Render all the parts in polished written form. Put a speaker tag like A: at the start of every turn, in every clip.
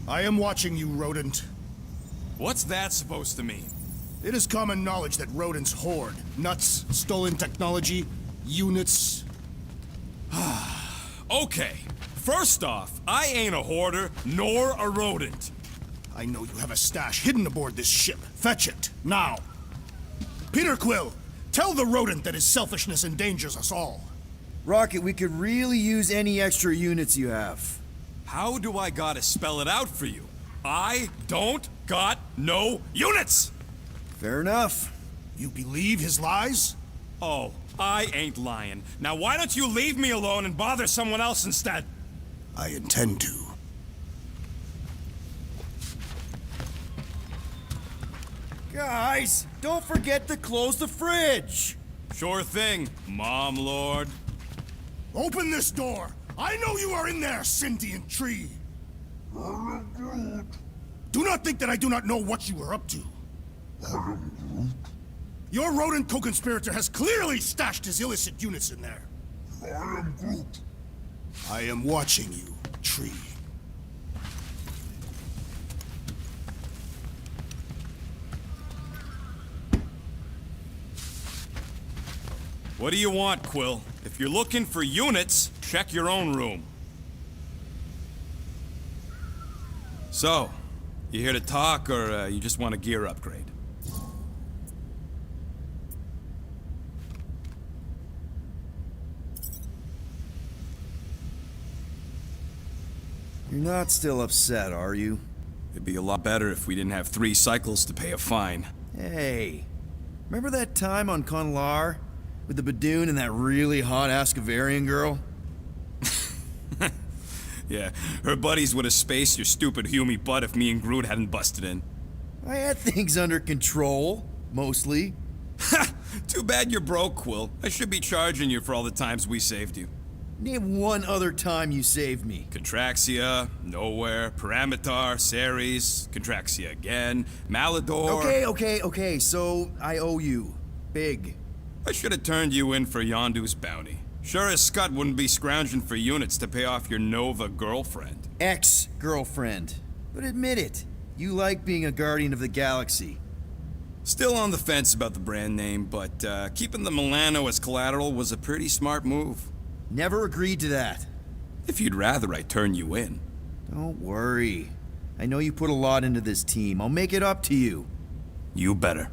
A: I am watching you, rodent.
B: What's that supposed to mean?
A: It is common knowledge that rodents hoard nuts, stolen technology, units.
B: Okay, first off, I ain't a hoarder, nor a rodent.
A: I know you have a stash hidden aboard this ship. Fetch it, now. Peter Quill, tell the rodent that his selfishness endangers us all.
C: Rocket, we could really use any extra units you have.
B: How do I gotta spell it out for you? I don't got no units!
C: Fair enough.
A: You believe his lies?
B: Oh, I ain't lying. Now why don't you leave me alone and bother someone else instead?
A: I intend to.
C: Guys, don't forget to close the fridge.
B: Sure thing, Mom Lord.
A: Open this door! I know you are in there, sentient tree! Do not think that I do not know what you are up to. Your rodent co-conspirator has clearly stashed his illicit units in there. I am Groot. I am watching you, tree.
B: What do you want, Quill? If you're looking for units, check your own room. So, you here to talk, or you just want a gear upgrade?
C: You're not still upset, are you?
B: It'd be a lot better if we didn't have 3 cycles to pay a fine.
C: Hey, remember that time on Conlar? With the Badoon and that really hot Ascavarian girl?
B: Yeah, her buddies would have spaced your stupid Humy butt if me and Groot hadn't busted in.
C: I had things under control, mostly.
B: Ha! Too bad you're broke, Quill. I should be charging you for all the times we saved you.
C: Name one other time you saved me.
B: Contraxia, Nowhere, Paramitar, Ceres, Contraxia again, Malador...
C: Okay, so I owe you. Big.
B: I should have turned you in for Yondu's bounty. Sure as Scott wouldn't be scrounging for units to pay off your Nova girlfriend.
C: Ex-girlfriend. But admit it, you like being a guardian of the galaxy.
B: Still on the fence about the brand name, but keeping the Milano as collateral was a pretty smart move.
C: Never agreed to that.
B: If you'd rather I turn you in.
C: Don't worry. I know you put a lot into this team. I'll make it up to you.
B: You better.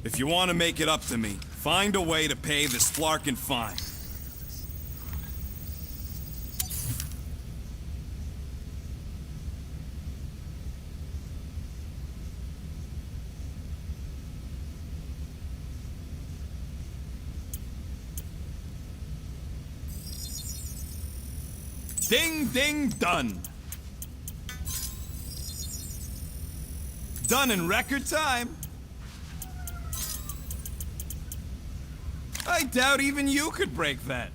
B: If you want to make it up to me, find a way to pay this flarkin' fine. Ding, ding, done. Done in record time. I doubt even you could break that.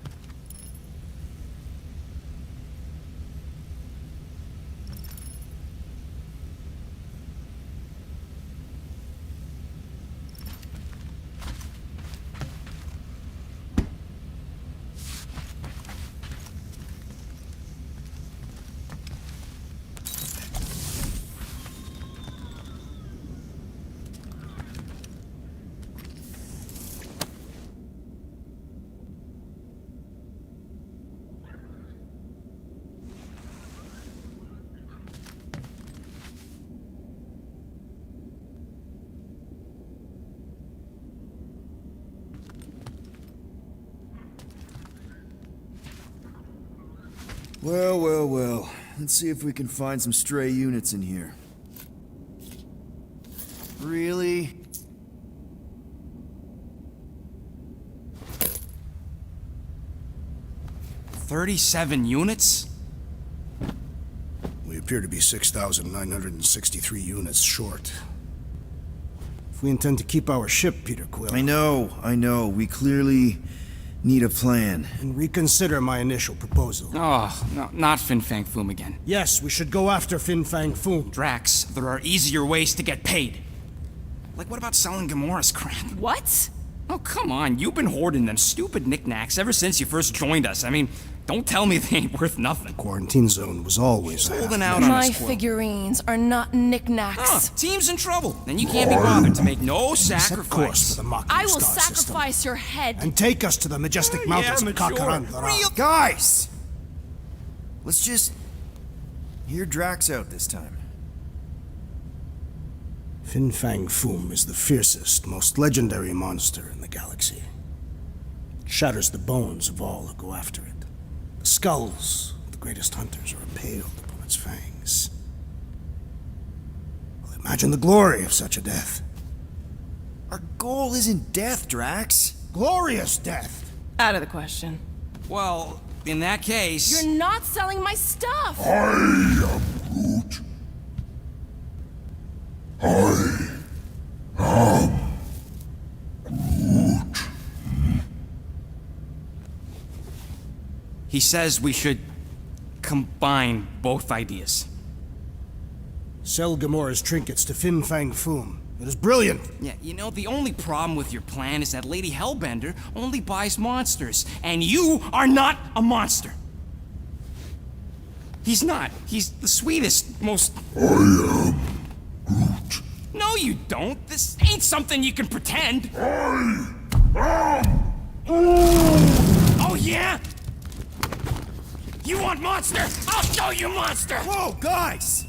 C: Well. Let's see if we can find some stray units in here. Really?
B: $37 units?
A: We appear to be 6,963 units short. If we intend to keep our ship, Peter Quill...
C: I know. We clearly need a plan.
A: And reconsider my initial proposal.
D: Oh, no, not Fin Fang Foom again.
A: Yes, we should go after Fin Fang Foom.
D: Drax, there are easier ways to get paid. Like, what about selling Gamora's crap?
E: What?
D: Oh, come on. You've been hoarding them stupid knickknacks ever since you first joined us. I mean, don't tell me they ain't worth nothing.
A: Quarantine zone was always
D: Holding out on
E: My
D: us, Quill.
E: figurines are not knickknacks.
D: Team's in trouble. Then you can't be bothered to make no
A: Set course for
D: sacrifice.
A: the mocking
E: I will
A: star system
E: sacrifice your head.
A: and take us to the majestic mountains of
D: mature.
A: Kakarandara.
C: Guys! Let's just hear Drax out this time.
A: Fin Fang Foom is the fiercest, most legendary monster in the galaxy. It shatters the bones of all who go after it. The skulls of the greatest hunters are impaled upon its fangs. Well, imagine the glory of such a death.
C: Our goal isn't death, Drax.
A: Glorious death!
E: Out of the question.
D: Well, in that case...
E: You're not selling my stuff!
D: He says we should combine both ideas.
A: Sell Gamora's trinkets to Fin Fang Foom. It is brilliant.
D: Yeah, you know, the only problem with your plan is that Lady Hellbender only buys monsters, and you are not a monster. He's not. He's the sweetest, most... I am Groot. No, you don't. This ain't something you can pretend. Oh, yeah? You want monster? I'll show you monster!
C: Whoa, guys!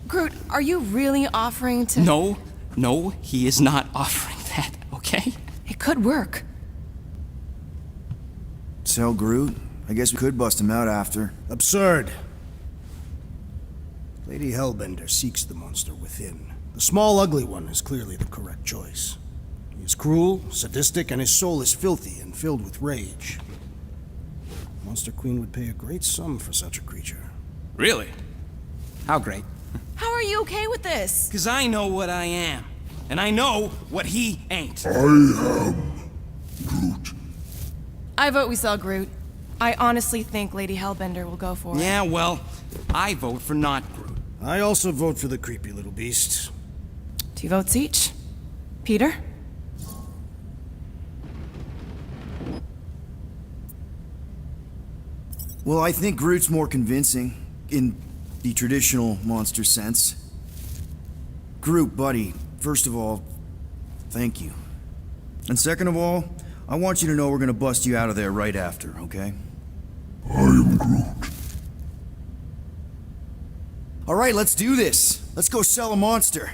E: Groot, are you really offering to...
D: No, he is not offering that, okay?
E: It could work.
C: Sell Groot? I guess we could bust him out after.
A: Absurd. Lady Hellbender seeks the monster within. The small, ugly one is clearly the correct choice. He is cruel, sadistic, and his soul is filthy and filled with rage. Monster Queen would pay a great sum for such a creature.
D: Really? How great?
E: How are you okay with this?
D: Because I know what I am. And I know what he ain't.
E: I vote we sell Groot. I honestly think Lady Hellbender will go for it.
D: Yeah, well, I vote for not Groot.
A: I also vote for the creepy little beast.
E: 2 votes each. Peter?
C: Well, I think Groot's more convincing, in the traditional monster sense. Groot, buddy, first of all, thank you. And second of all, I want you to know we're gonna bust you out of there right after, okay? I am Groot. All right, let's do this. Let's go sell a monster.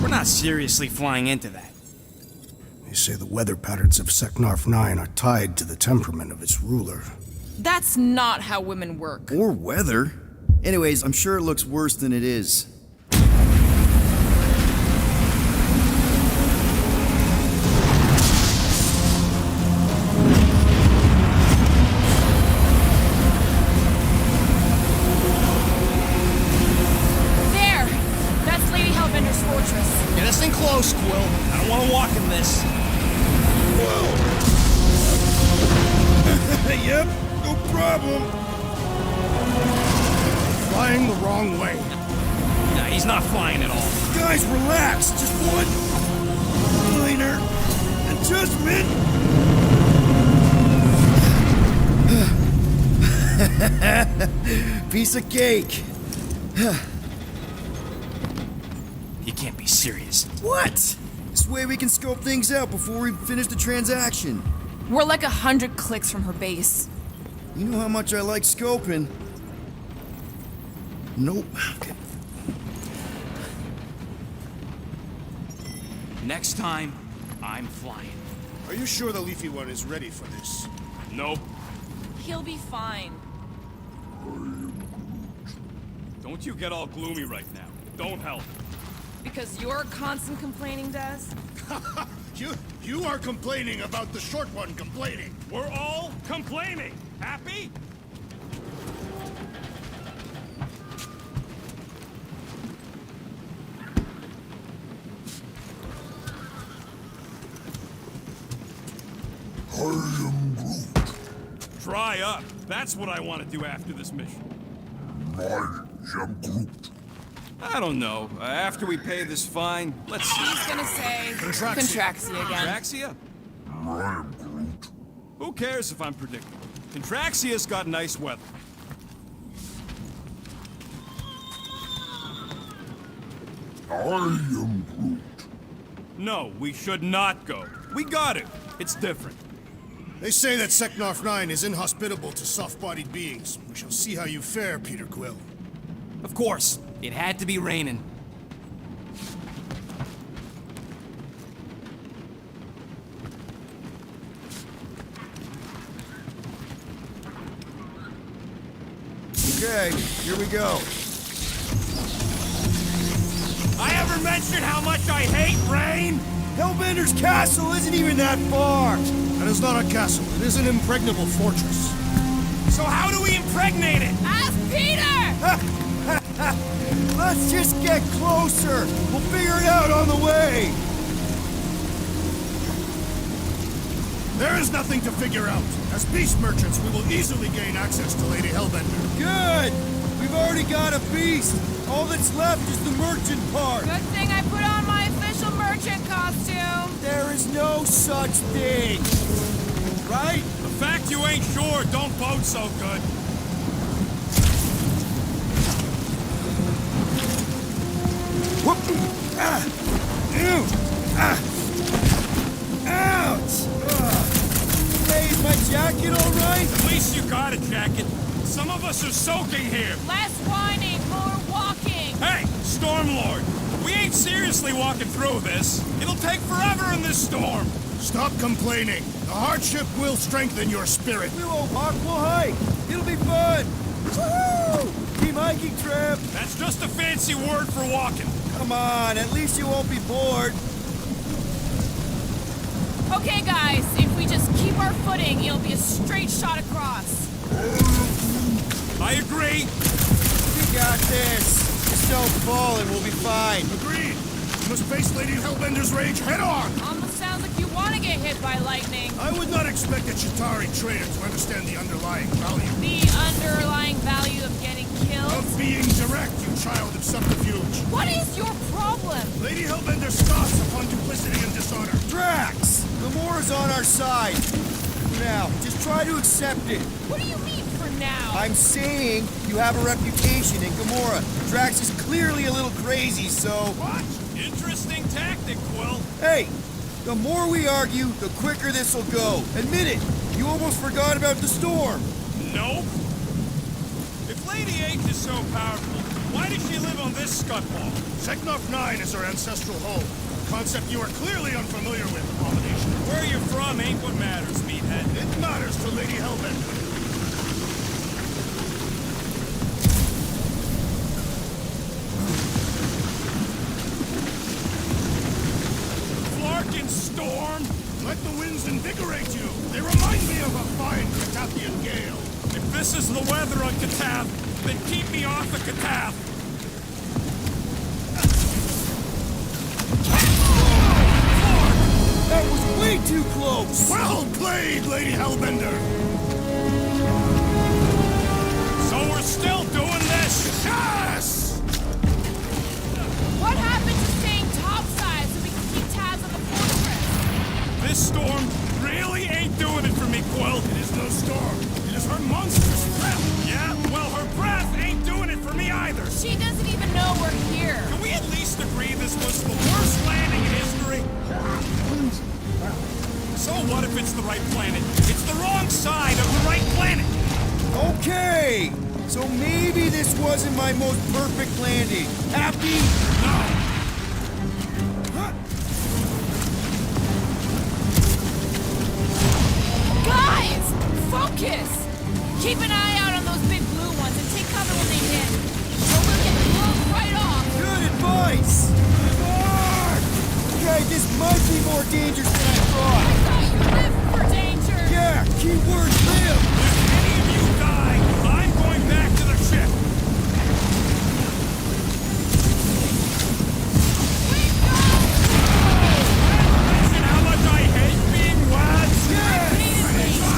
D: We're not seriously flying into that.
A: They say the weather patterns of Seknarf 9 are tied to the temperament of its ruler.
E: That's not how women work.
C: Or weather. Anyways, I'm sure it looks worse than it is.
E: There! That's Lady Hellbender's fortress.
D: Get us in close, Quill. I don't want to walk in this.
A: Yep, no problem. Flying the wrong way.
D: No, he's not flying at all.
C: Guys, relax. Just one minor adjustment. Piece of cake.
D: He can't be serious.
C: What? This way we can scope things out before we finish the transaction.
E: We're like 100 clicks from her base.
C: You know how much I like scoping. Nope. Okay.
D: Next time, I'm flying.
A: Are you sure the Leafy One is ready for this?
D: Nope.
E: He'll be fine.
B: Don't you get all gloomy right now. Don't help.
E: Because you're constant complaining, Des?
A: You are complaining about the short one complaining.
B: We're all complaining. Happy? dry up. That's what I want to do after this mission. I don't know. After we pay this fine, let's see.
E: He's gonna say Contraxia again.
B: Contraxia? Who cares if I'm predictable? Contraxia's got nice weather. No, we should not go. We got it. It's different.
A: They say that Seknarf 9 is inhospitable to soft-bodied beings. We shall see how you fare, Peter Quill.
D: Of course, it had to be raining.
C: Okay, here we go.
D: I ever mentioned how much I hate rain?
C: Hellbender's castle isn't even that far.
A: That is not a castle. It is an impregnable fortress.
D: So how do we impregnate it?
E: Ask Peter!
C: Let's just get closer. We'll figure it out on the way.
A: There is nothing to figure out. As beast merchants, we will easily gain access to Lady Hellbender.
C: Good. We've already got a beast. All that's left is the merchant part.
E: Good thing I put on my official merchant costume.
C: There is no such thing. Right?
B: The fact you ain't sure don't bode so good.
C: Whoop! Ah! Ew! Ah! Ouch! Hey, is my jacket all right?
B: At least you got a jacket. Some of us are soaking here.
E: Less whining, more walking.
B: Hey, Stormlord, we ain't seriously walking through this. It'll take forever in this storm.
A: Stop complaining. The hardship will strengthen your spirit.
C: We won't walk, we'll hike. It'll be fun. Woohoo! Team hiking trip.
B: That's just a fancy word for walking.
C: Come on, at least you won't be bored.
E: Okay, guys, if we just keep our footing, it'll be a straight shot across.
B: I agree.
C: We got this. Just don't fall and we'll be fine.
A: Agreed. You must face Lady Hellbender's rage head-on.
E: Almost sounds like you want to get hit by lightning.
A: I would not expect a Chitauri trader to understand the underlying value.
E: The underlying value of getting killed?
A: Of being direct, you child of subterfuge.
E: What is your problem?
A: Lady Hellbender scoffs upon duplicity and dishonor.
C: Drax! Gamora's on our side. Now, just try to accept it.
E: What do you mean for now?
C: I'm saying you have a reputation in Gamora. Drax is clearly a little crazy, so...
B: What? Interesting tactic, Quill.
C: Hey, the more we argue, the quicker this'll go. Admit it, you almost forgot about the storm.
B: Nope. If Lady H is so powerful, why does she live on this scutball?
A: Seknarf 9 is her ancestral home. A concept you are clearly unfamiliar with, Abomination.
B: Where you're from ain't what matters, meathead.
A: It matters to Lady Hellbender.
B: Flarkin' storm!
A: Let the winds invigorate you. They remind me of a fine Catathian gale.
B: If this is the weather on Katath, then keep me off the Katath.
C: That was way too close!
A: Well played, Lady Hellbender.
B: So we're still doing this?
A: Yes!
E: What happened to staying topside so we can keep tabs on the fortress?
B: This storm really ain't doing it for me, Quill.
A: It is no storm. It is her monstrous breath.
B: Yeah, well, her breath ain't doing it for me either.
E: She doesn't even know we're here.
B: Can we at least agree this was the worst landing in history? So what if it's the right planet? It's the wrong side of the right planet.
C: Okay, so maybe this wasn't my most perfect landing. Happy?
B: No.
E: Guys! Focus! Keep an eye out on those big blue ones and take cover when they hit. Or we'll get blown right off.
C: Good advice! Okay, this might be more dangerous than I
E: I
C: thought.
E: thought you lived for danger.
C: Yeah, keyword live!
B: If any of you die, I'm going back to the ship.
E: We've got
B: Mention how much I hate being lads.
C: Yes!
E: repeatedly.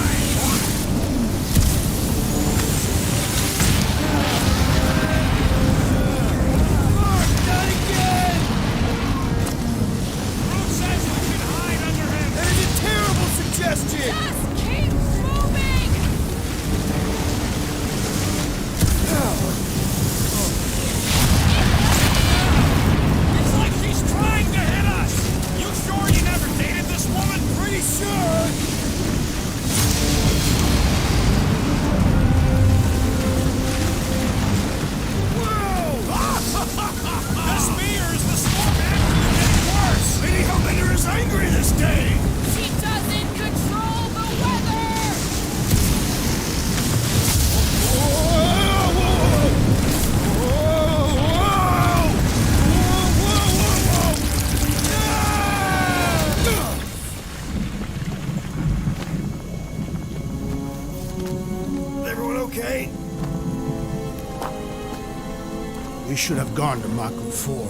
A: should have gone to Maku 4.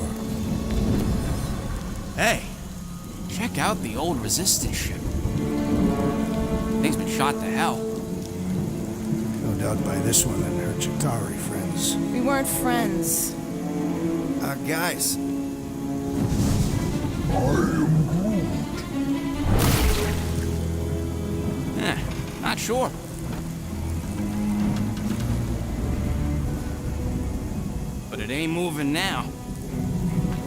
D: Hey, check out the old resistance ship. Thing's been shot to hell.
A: No doubt by this one and her Chitauri friends.
E: We weren't friends.
C: Guys.
D: Not sure. But it ain't moving now.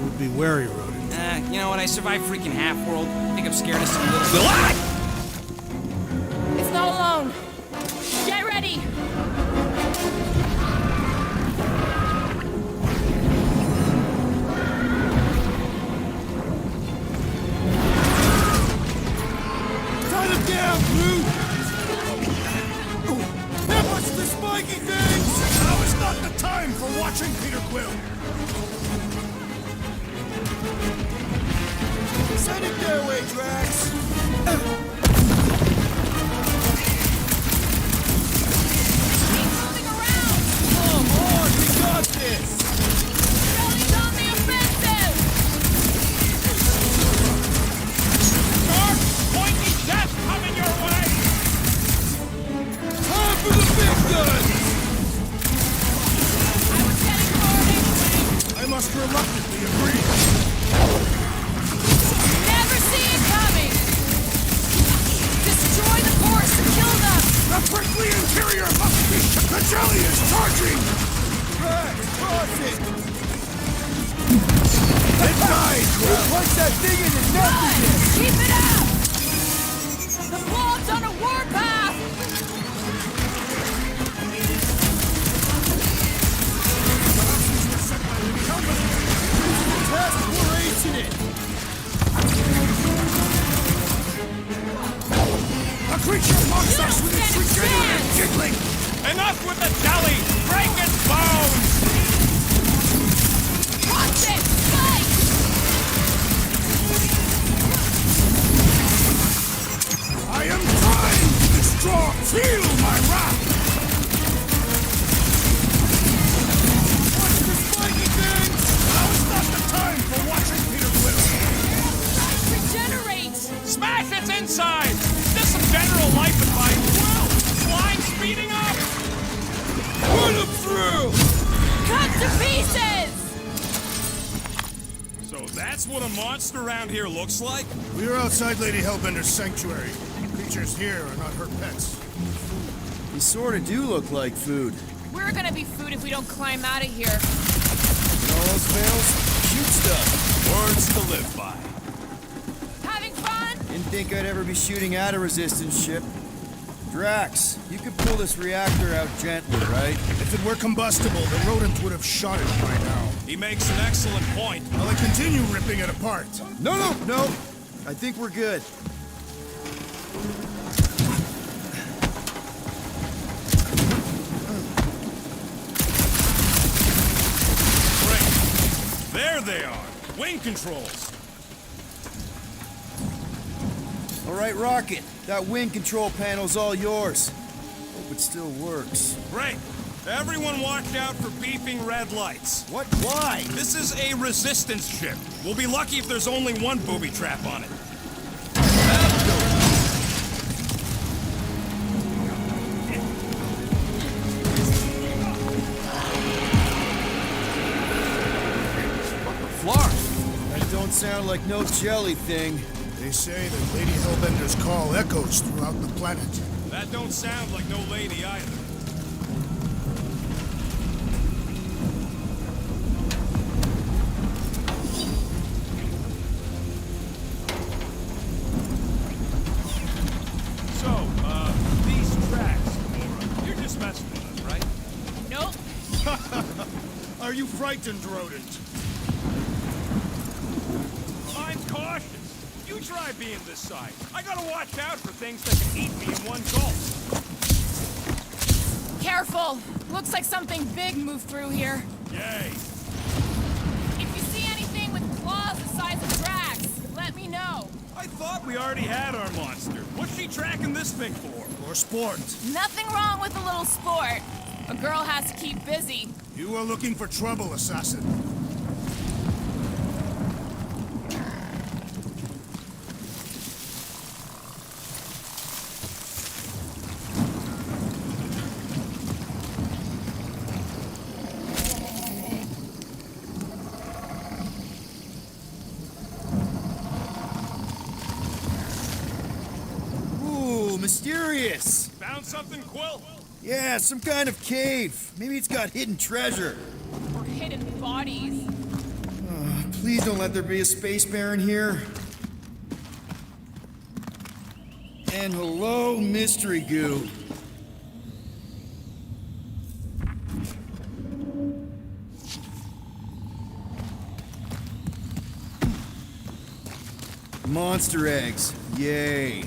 A: Would be wary, rodent.
D: You know what? I survived freaking Half-World. I think I'm scared of some little... Ah!
E: It's not alone. Get ready.
A: Turn him down, Blue! What's the spiky things? Now is not the time for watching Peter Quill! Send it their way, Drax!
E: Keep moving around.
A: Come on, we got this!
E: Rally's on the offensive.
D: Sharp, pointy death coming your way!
A: Time for the big guns!
E: I was heading for it anyway.
A: I must reluctantly agree.
E: Never see it coming. Destroy the force and kill them.
A: The prickly interior must be shut. The jelly is charging! Drax, cross it! It died! Punch that thing into nothingness!
E: Keep it up. The blob's on a warpath.
A: Test, we're acing it! A creature mocks us with its regenerative jiggling!
B: Enough with the jelly! Break its bones!
E: Watch it. Fight.
A: I am trying to destroy! Feel my wrath! Watch the spiky things! Now is not the time for watching Peter Quill!
E: Regenerate.
B: Smash its inside! Just some general life advice. Well, flying speeding up!
A: Put him through!
E: Cut to pieces.
B: So that's what a monster around here looks like?
A: We are outside Lady Hellbender's sanctuary. Creatures here are not her pets.
C: They sort of do look like food.
E: We're gonna be food if we don't climb out of here.
C: When all else fails, shoot stuff.
B: Words to live by.
E: Having fun?
C: Didn't think I'd ever be shooting at a resistance ship. Drax, you could pull this reactor out gently, right?
A: If it were combustible, the rodent would have shot it by now.
B: He makes an excellent point.
A: Will I continue ripping it apart?
C: No. I think we're good.
B: Great. There they are. Wing controls.
C: All right, Rocket. That wing control panel's all yours. Hope it still works.
B: Great. Everyone watch out for beeping red lights.
C: What? Why?
B: This is a resistance ship. We'll be lucky if there's only one booby trap on it.
D: Flark.
C: That don't sound like no jelly thing.
A: They say that Lady Hellbender's call echoes throughout the planet.
B: That don't sound like no lady either. So, these tracks, Laura, you're just messing with us, right?
E: Nope.
A: Are you frightened, rodent?
B: I'm cautious. You try being this side. I gotta watch out for things that can eat me in one gulp.
E: Careful. Looks like something big moved through here.
B: Yay.
E: If you see anything with claws the size of Drax, let me know.
B: I thought we already had our monster. What's she tracking this thing for?
A: For sport.
E: Nothing wrong with a little sport. A girl has to keep busy.
A: You are looking for trouble, assassin.
C: Ooh, mysterious.
B: Found something, Quill?
C: Yeah, some kind of cave. Maybe it's got hidden treasure.
E: Or hidden bodies.
C: Please don't let there be a space baron here. And hello, mystery goo. Monster eggs. Yay.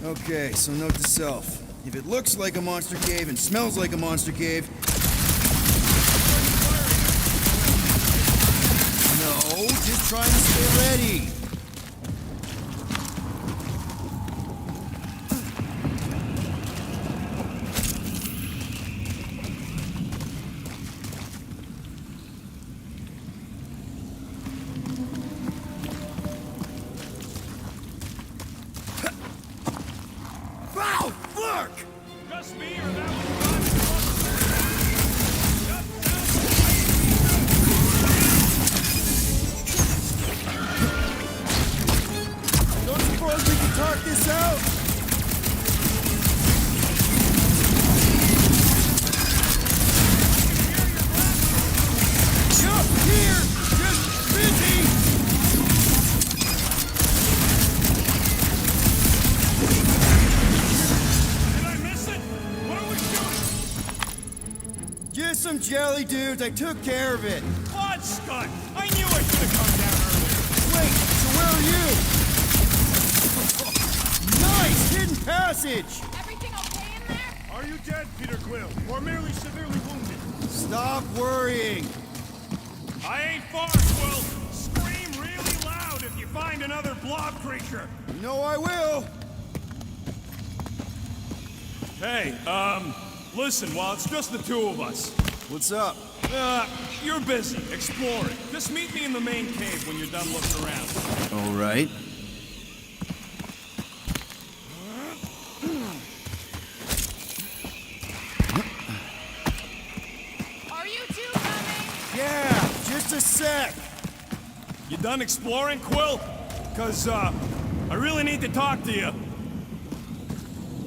C: Okay, so note to self. If it looks like a monster cave and smells like a monster cave... No, just trying to stay ready. Wow, fuck!
B: Just me or that was
C: Don't suppose we can talk this out? Yup, here! Just busy!
B: Did I miss it? What are we shooting?
C: Just some jelly dudes, I took care of it.
B: What, Scott? I knew I should have come down earlier.
C: Wait, so where are you? Nice! Hidden passage!
E: Everything okay in there?
A: Are you dead, Peter Quill, or merely severely wounded?
C: Stop worrying!
B: I ain't far, Quill. Scream really loud if you find another blob creature.
C: You know I will!
B: Hey, listen, while it's just the two of us,
C: What's up?
B: you're busy exploring. Just meet me in the main cave when you're done looking around.
C: All right.
E: Are you two coming?
C: Yeah, just a sec.
B: You done exploring, Quill? 'Cause, I really need to talk to you.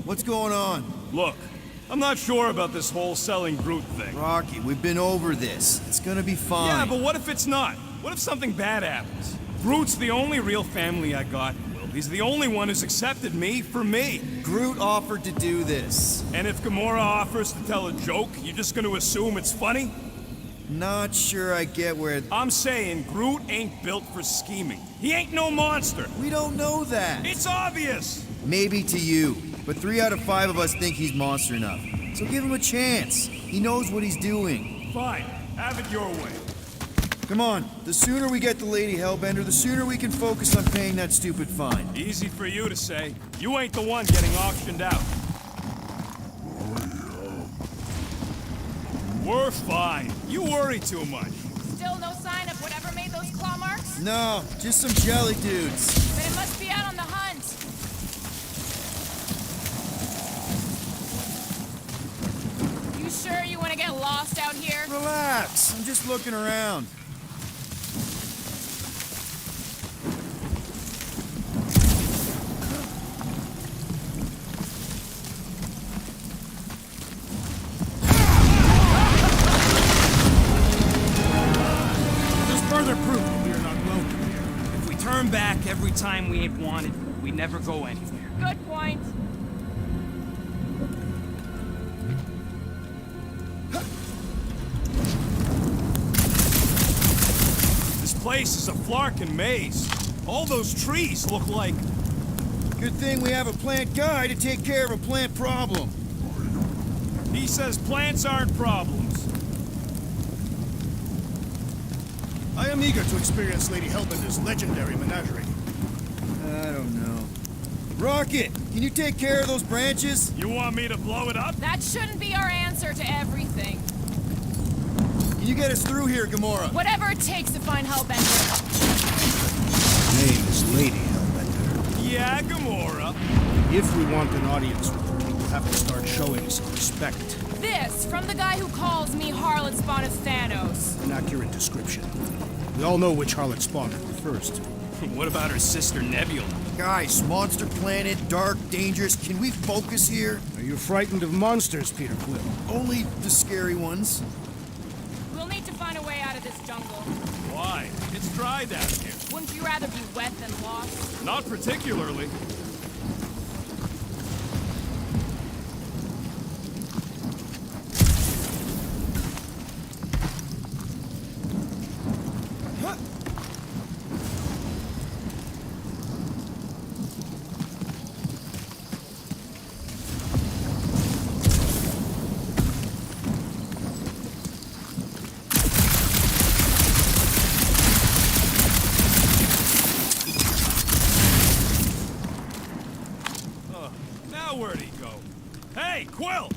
C: What's going on?
B: Look, I'm not sure about this whole selling Groot thing.
C: Rocky, we've been over this. It's gonna be fine.
B: Yeah, but what if it's not? What if something bad happens? Groot's the only real family I got. Well, he's the only one who's accepted me for me.
C: Groot offered to do this.
B: And if Gamora offers to tell a joke, you're just gonna assume it's funny?
C: Not sure I get where...
B: I'm saying Groot ain't built for scheming. He ain't no monster.
C: We don't know that.
B: It's obvious.
C: Maybe to you, but 3 out of 5 of us think he's monster enough. So give him a chance. He knows what he's doing.
B: Fine, have it your way.
C: Come on, the sooner we get the Lady Hellbender, the sooner we can focus on paying that stupid fine.
B: Easy for you to say. You ain't the one getting auctioned out. We're fine. You worry too much.
E: Still no sign of whatever made those claw marks?
C: No, just some jelly dudes.
E: But it must be out on the hunt. You sure you want to get lost out here?
C: Relax, I'm just looking around.
A: There's further proof that we are not welcome here.
D: If we turn back every time we ain't wanted, we never go anywhere.
E: Good point.
B: This place is a flarkin' maze. All those trees look like...
C: Good thing we have a plant guy to take care of a plant problem.
B: He says plants aren't problems.
A: I am eager to experience Lady Hellbender's legendary menagerie.
C: I don't know. Rocket, can you take care of those branches?
B: You want me to blow it up?
E: That shouldn't be our answer to everything.
C: Can you get us through here, Gamora?
E: Whatever it takes to find Hellbender.
A: Her name is Lady Hellbender.
B: Yeah, Gamora.
A: If we want an audience with her, we'll have to start showing some respect.
E: This from the guy who calls me Harlot Spawn of Thanos.
A: An accurate description. We all know which harlot spawn it refers to.
B: What about her sister Nebula?
C: Guys, monster planet, dark, dangerous. Can we focus here?
A: Are you frightened of monsters, Peter Quill?
C: Only the scary ones.
E: We'll need to find a way out of this jungle.
B: Why? It's dry down here.
E: Wouldn't you rather be wet than lost?
B: Not particularly. Now where'd he go? Hey, Quill!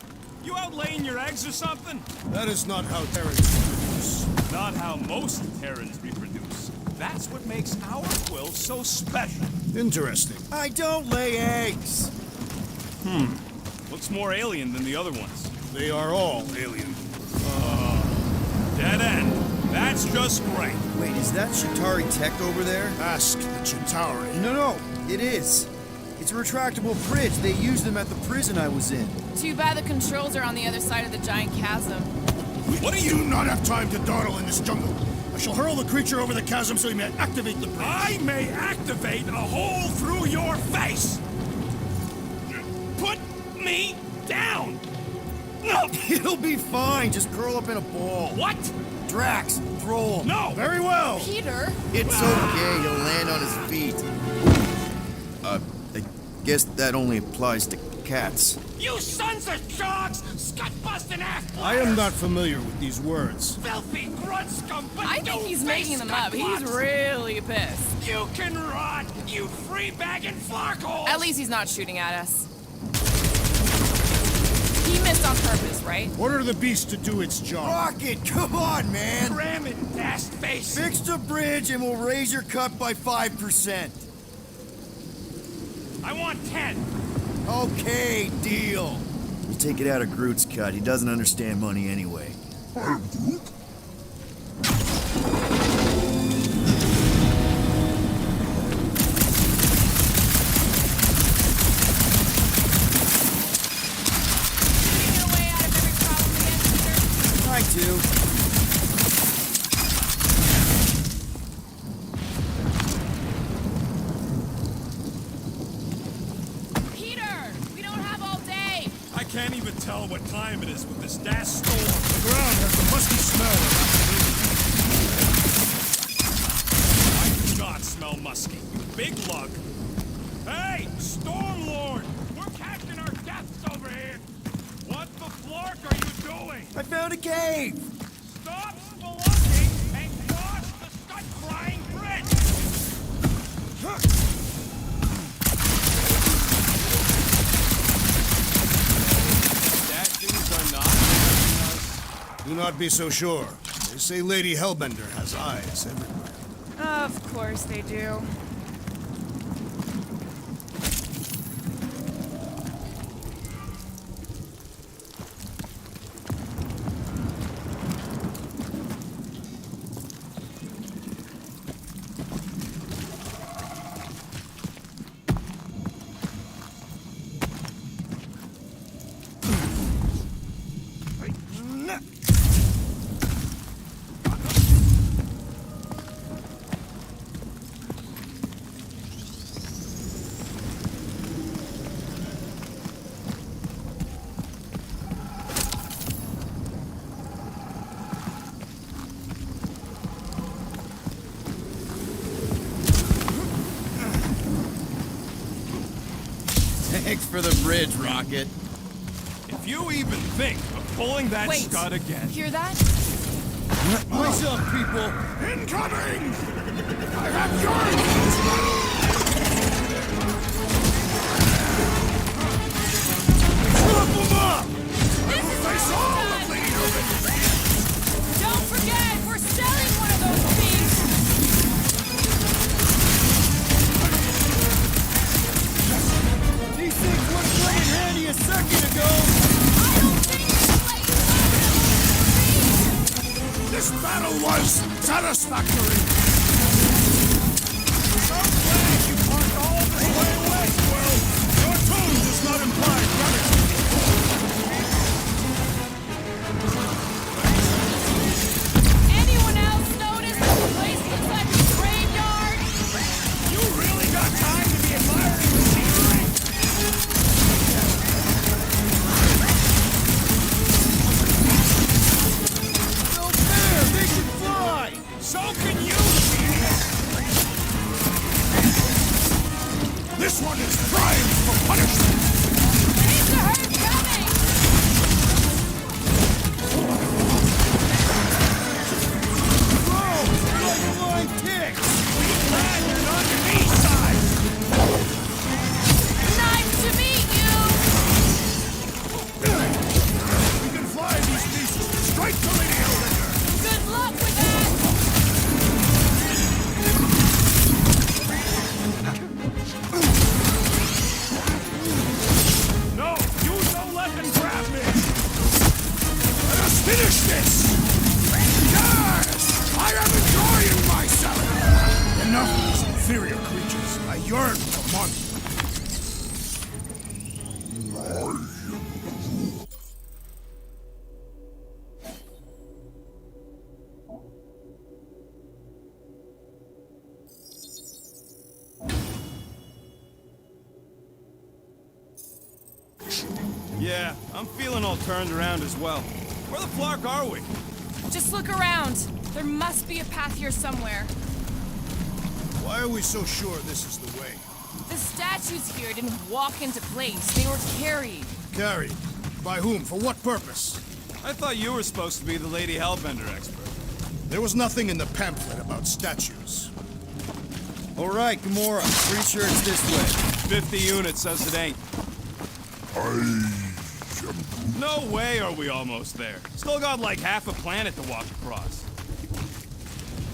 B: You out laying your eggs or something?
A: That is not how Terrans reproduce.
B: Not how most Terrans reproduce. That's what makes our Quill so special.
A: Interesting.
C: I don't lay eggs.
B: Looks more alien than the other ones.
A: They are all alien.
B: Dead end. That's just great.
C: Wait, is that Chitauri tech over there?
A: Ask the Chitauri.
C: No, it is. It's a retractable bridge. They used them at the prison I was in.
E: Too bad the controls are on the other side of the giant chasm.
B: What are you?
A: do not have time to dawdle in this jungle. I shall hurl the creature over the chasm so he may activate the bridge.
B: I may activate a hole through your face! Put me down! No!
C: It'll be fine. Just curl up in a ball.
B: What?
C: Drax, throw him.
B: No!
A: Very well.
E: Peter?
C: It's okay. He'll land on his feet. I guess that only applies to cats.
B: You sons of sharks! Scut-busting ass!
A: I am not familiar with these words.
B: Filthy grunt scum!
E: I think he's making them up. He's really pissed.
B: You can rot, you free-bagging flarkhole!
E: At least he's not shooting at us. He missed on purpose, right?
A: Order the beast to do its job.
C: Rocket, come on, man.
B: Ram it, ass face!
C: Fix the bridge and we'll raise your cut by 5%.
B: I want 10!
C: Okay, deal. You take it out of Groot's cut. He doesn't understand money anyway.
E: Figuring a way out of every problem again, Peter?
C: Try to.
B: I can't even tell what time it is with this dash storm.
A: The ground has the musty smell of
B: I do not smell musky, you big lug. Hey, Stormlord! We're catching our deaths over here! What the flark are you doing?
C: I found a cave.
B: Stop spelunking and cross the scut-crying bridge!
A: Do not be so sure. They say Lady Hellbender has eyes everywhere.
E: Of course they do.
C: Thanks for the bridge, Rocket.
B: If you even think of pulling that
E: Wait.
B: scud again...
E: Hear that?
A: Wise up, people!
B: Incoming! I have yours! Chop them up!
E: This is
B: I
E: how
B: saw
E: it's
B: the
E: done.
B: leader!
E: Don't forget
A: gas factory!
B: So glad you parked all this way away, Squirrel! Your tone does not imply gratitude.
E: Anyone else notice that the place looks like a graveyard?
B: You really got time to be admiring the scenery?
A: No fair! They can fly!
B: So can you, genius!
A: This one is primed for punishment!
E: It's a herd coming!
A: Whoa! Like a flying pig!
B: Glad you're not the B side!
E: Nice to meet you!
A: We can fly these beasts straight to Lady Hellbender!
E: Good luck with that!
B: No, you don't let them grab me!
A: Let us finish this! Yes! I am enjoying myself! Enough of these inferior creatures. I yearn for monsters.
B: Yeah, I'm feeling all turned around as well. Where the flark are we?
E: Just look around. There must be a path here somewhere.
A: Why are we so sure this is the way?
E: The statues here didn't walk into place. They were carried.
A: Carried. By whom? For what purpose?
B: I thought you were supposed to be the Lady Hellbender expert.
A: There was nothing in the pamphlet about statues.
C: All right, Gamora. Pretty sure it's this way.
B: 50 units says it ain't. No way are we almost there. Still got like half a planet to walk across.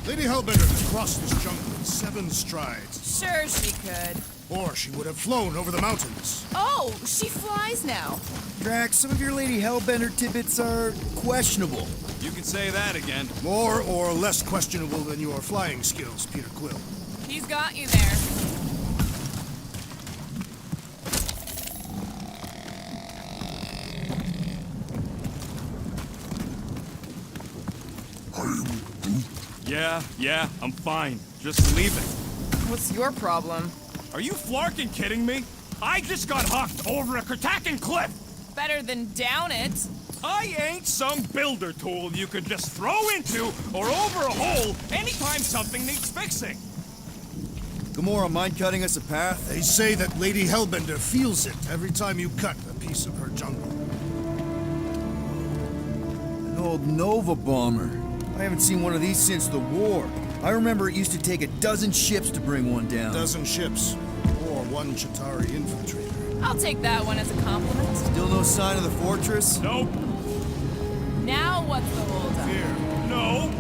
A: Lady Hellbender could cross this jungle in 7 strides.
E: Sure she could.
A: Or she would have flown over the mountains.
E: Oh, she flies now.
C: Drax, some of your Lady Hellbender tidbits are questionable.
B: You can say that again.
A: More or less questionable than your flying skills, Peter Quill.
E: He's got you there.
B: Yeah, I'm fine. Just leaving.
E: What's your problem?
B: Are you flarking kidding me? I just got hucked over a Kratakan cliff!
E: Better than down it.
B: I ain't some builder tool you could just throw into or over a hole anytime something needs fixing.
C: Gamora, mind cutting us a path?
A: They say that Lady Hellbender feels it every time you cut a piece of her jungle.
C: An old Nova bomber. I haven't seen one of these since the war. I remember it used to take a dozen ships to bring one down.
A: A dozen ships, or 1 Chitauri infiltrator.
E: I'll take that one as a compliment.
C: Still no sign of the fortress?
B: Nope.
E: Now what's the holdup?
A: Fear.
B: No.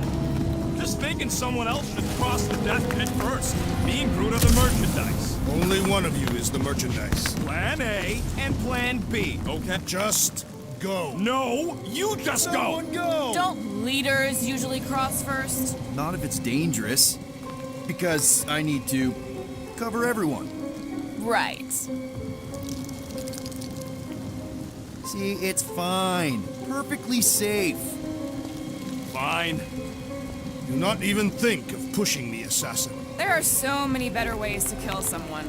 B: Just thinking someone else should cross the death pit first. Me and Groot are the merchandise.
A: Only one of you is the merchandise.
B: Plan A and Plan B, okay?
A: Just go.
B: No, you just go!
A: Someone go!
E: Don't leaders usually cross first?
C: Not if it's dangerous. Because I need to cover everyone.
E: Right.
C: See, it's fine. Perfectly safe.
B: Fine.
A: Do not even think of pushing the assassin.
E: There are so many better ways to kill someone.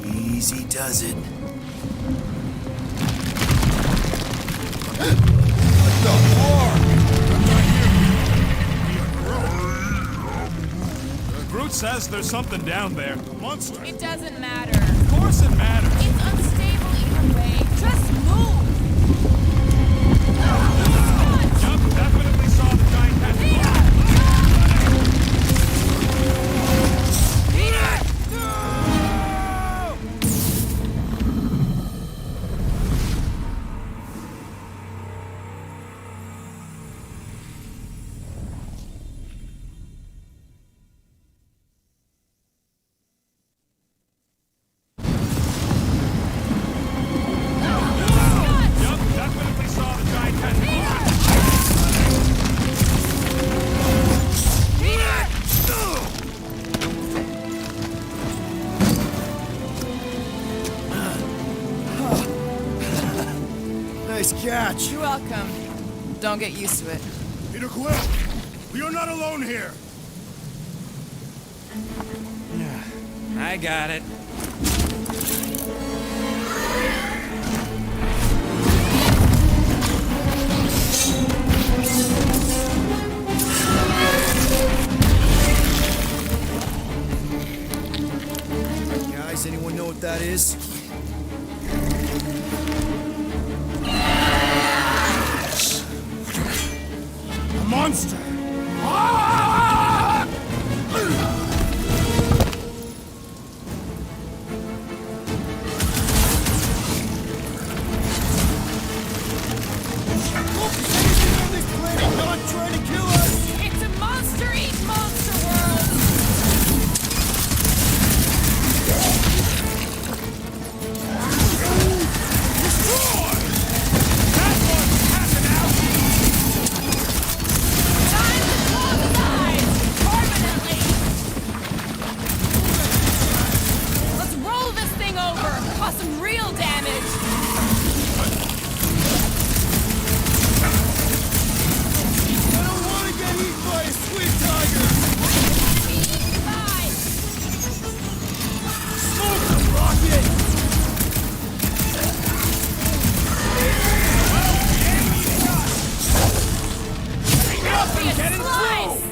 C: Easy does it.
B: Groot says there's something down there.
A: Monster!
E: It doesn't matter.
B: Of course it matters.
E: It's unstable either way. Just move!
B: Yup, definitely saw the giant cat.
E: welcome. Don't get used to it.
B: Peter Quill, we are not alone here.
D: I got it.
C: Guys, anyone know what that is?
B: A monster.
E: It's a monster eat monster world! Time to close his eyes! Permanently! Let's roll this thing over! Cause some real damage!
C: I don't want to get eaten by a sweet tiger!
E: Be eaten by!
C: Smoke rocket!
E: Be a slice!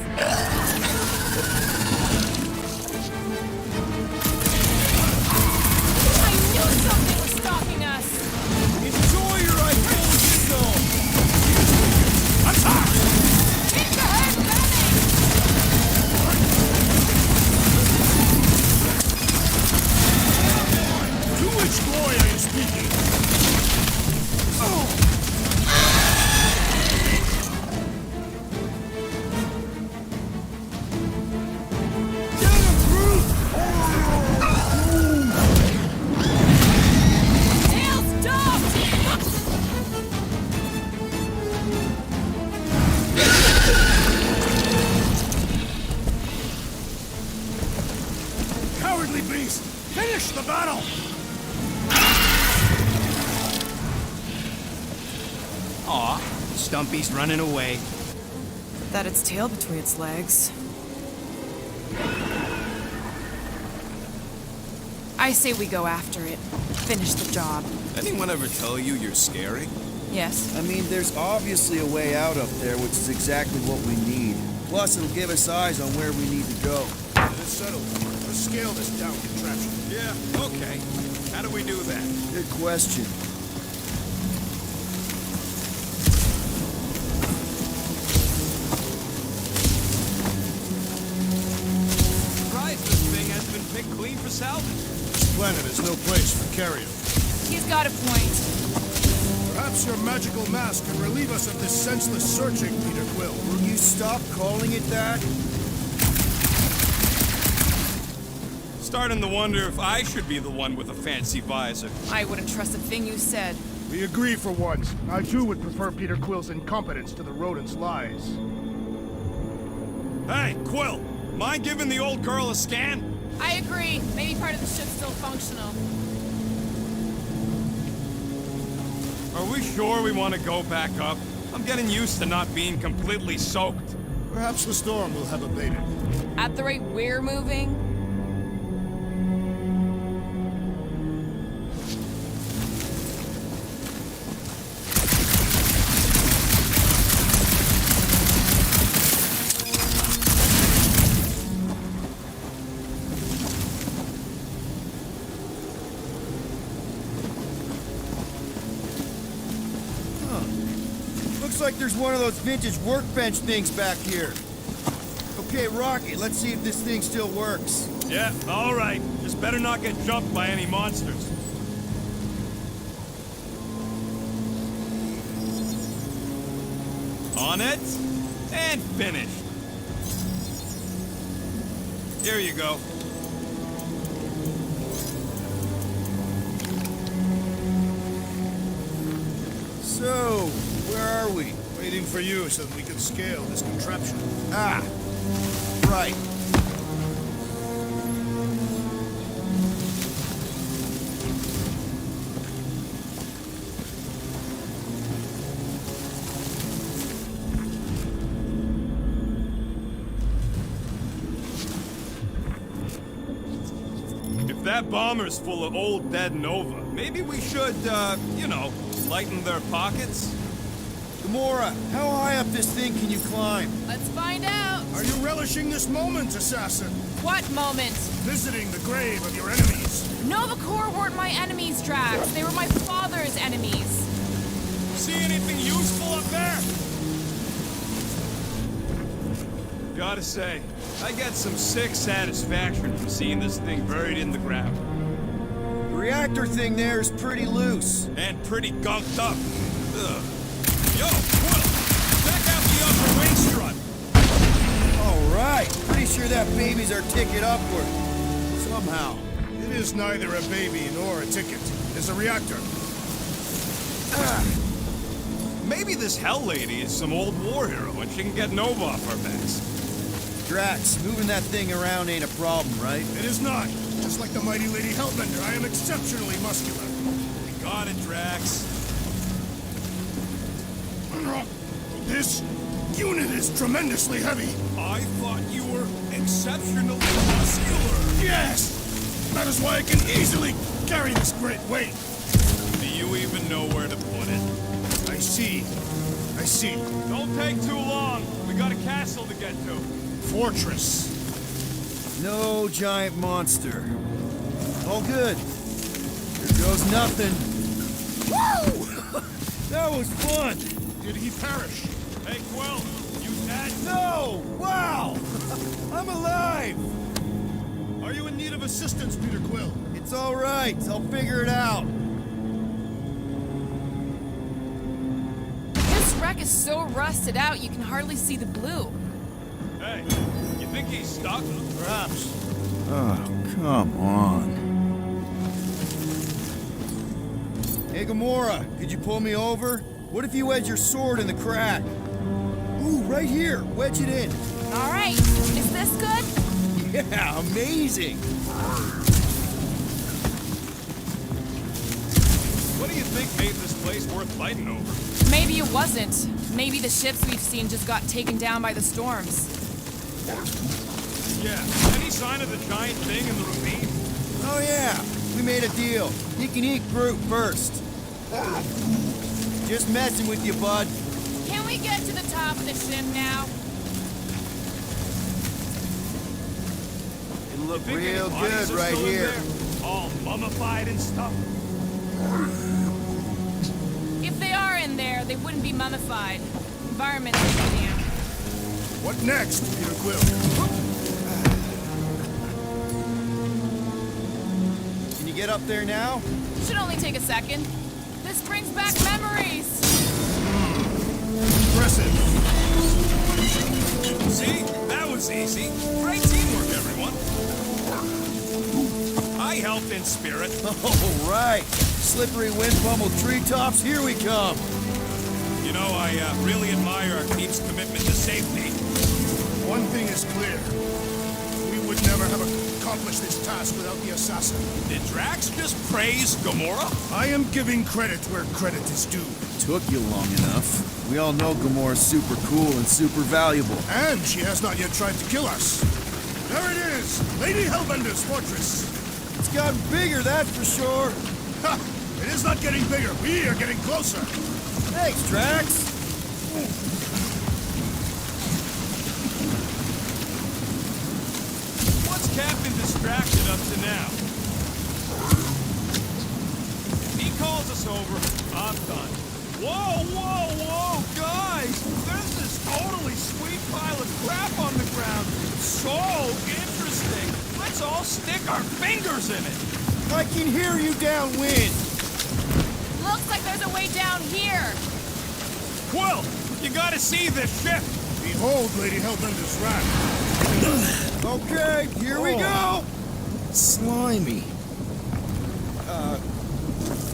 E: I knew something was stalking us!
C: Enjoy your I told you so!
E: Hit the herd running!
B: To which boy are you speaking?
E: Tails docked!
B: Cowardly beast! Finish the battle!
D: Aw, Stumpy's running away.
F: That its tail between its legs. I say we go after it. Finish the job.
G: Anyone ever tell you you're scary?
F: Yes.
C: I mean, there's obviously a way out up there, which is exactly what we need. Plus, it'll give us eyes on where we need to go.
B: It's settled. Let's scale this down contraption.
G: Yeah, okay. How do we do that?
C: Good question.
G: Surprised this thing has been picked clean for salvage.
B: This planet is no place for carrion.
E: He's got a point.
B: Perhaps your magical mask can relieve us of this senseless searching, Peter Quill.
C: Will you stop calling it that?
D: Starting to wonder if I should be the one with a fancy visor.
F: I wouldn't trust a thing you said.
B: We agree for once. I too would prefer Peter Quill's incompetence to the rodent's lies.
D: Hey, Quill! Mind giving the old girl a scan?
E: I agree. Maybe part of the ship's still functional.
D: Are we sure we want to go back up? I'm getting used to not being completely soaked.
B: Perhaps the storm will have abated.
E: At the rate we're moving,
C: Looks like there's one of those vintage workbench things back here. Okay, Rocky, let's see if this thing still works.
D: Yeah, all right. Just better not get jumped by any monsters. On it, and finished. Here you go.
C: So, where are we?
B: Waiting for you so that we can scale this contraption.
C: Ah, right.
B: that bomber's full of old dead Nova, maybe we should, you know, lighten their pockets?
C: Gamora, how high up this thing can you climb?
E: Let's find out.
A: Are you relishing this moment, assassin?
E: What moment?
A: Visiting the grave of your enemies.
E: Nova Corps weren't my enemies, Drax. They were my father's enemies.
B: See anything useful up there? Gotta say, I get some sick satisfaction from seeing this thing buried in the ground.
C: The reactor thing there is pretty loose.
B: And pretty gunked up. Ugh. Yo, Quill! Check out the upper wing strut!
C: All right, pretty sure that baby's our ticket upward. Somehow.
A: It is neither a baby nor a ticket. It's a reactor.
B: Maybe this Hell Lady is some old war hero and she can get Nova off our backs.
C: Drax, moving that thing around ain't a problem, right?
A: It is not. Just like the mighty Lady Hellbender, I am exceptionally muscular.
B: Got it, Drax.
A: This unit is tremendously heavy.
B: I thought you were exceptionally muscular.
A: Yes! That is why I can easily carry this great weight.
B: Do you even know where to put it?
A: I see. I see.
B: Don't take too long. We got a castle to get to.
A: Fortress.
C: No giant monster. All good. Here goes nothing. Woo! That was fun.
A: Did he perish?
B: Hey, Quill, you dead?
C: No! Wow! I'm alive!
A: Are you in need of assistance, Peter Quill?
C: It's all right. I'll figure it out.
E: This wreck is so rusted out you can hardly see the blue.
B: Hey, you think he's stuck?
A: Perhaps.
C: Oh, come on. Hey, Gamora, could you pull me over? What if you wedge your sword in the crack? Ooh, right here. Wedge it in.
E: All right, is this good?
C: Yeah, amazing.
B: What do you think made this place worth fighting over?
E: Maybe it wasn't. Maybe the ships we've seen just got taken down by the storms.
B: Yeah, any sign of the giant thing in the ravine?
C: Oh, yeah. We made a deal. He can eat Groot first. Just messing with you, bud.
E: Can we get to the top of the ship now?
C: It'll look
B: Think any
C: real
B: bodies
C: good
B: are
C: right
B: still in
C: here.
B: there? All mummified and stuff?
E: If they are in there, they wouldn't be mummified. Environment's damn.
A: What next, Peter Quill?
C: Can you get up there now?
E: Should only take a second. This brings back memories.
A: Impressive.
B: See? That was easy. Great teamwork, everyone. I helped in spirit.
C: All right. Slippery wind pummeled treetops, here we come.
B: You know, I really admire our team's commitment to safety.
A: One thing is clear. We would never have accomplished this task without the assassin.
B: Did Drax just praise Gamora?
A: I am giving credit where credit is due.
C: Took you long enough. We all know Gamora's super cool and super valuable.
A: And she has not yet tried to kill us. There it is! Lady Hellbender's fortress!
C: It's gotten bigger, that's for sure.
A: Ha! It is not getting bigger. We are getting closer.
C: Thanks, Drax.
B: What's Captain Distracted up to now? He calls us over. I'm done. Whoa, whoa, whoa, guys! There's this totally sweet pile of crap on the ground. So interesting. Let's all stick our fingers in it.
C: I can hear you downwind.
E: Looks like there's a way down here.
B: Quill, you gotta see this ship.
A: Behold Lady Hellbender's wrath.
C: Okay, here we go. Slimy.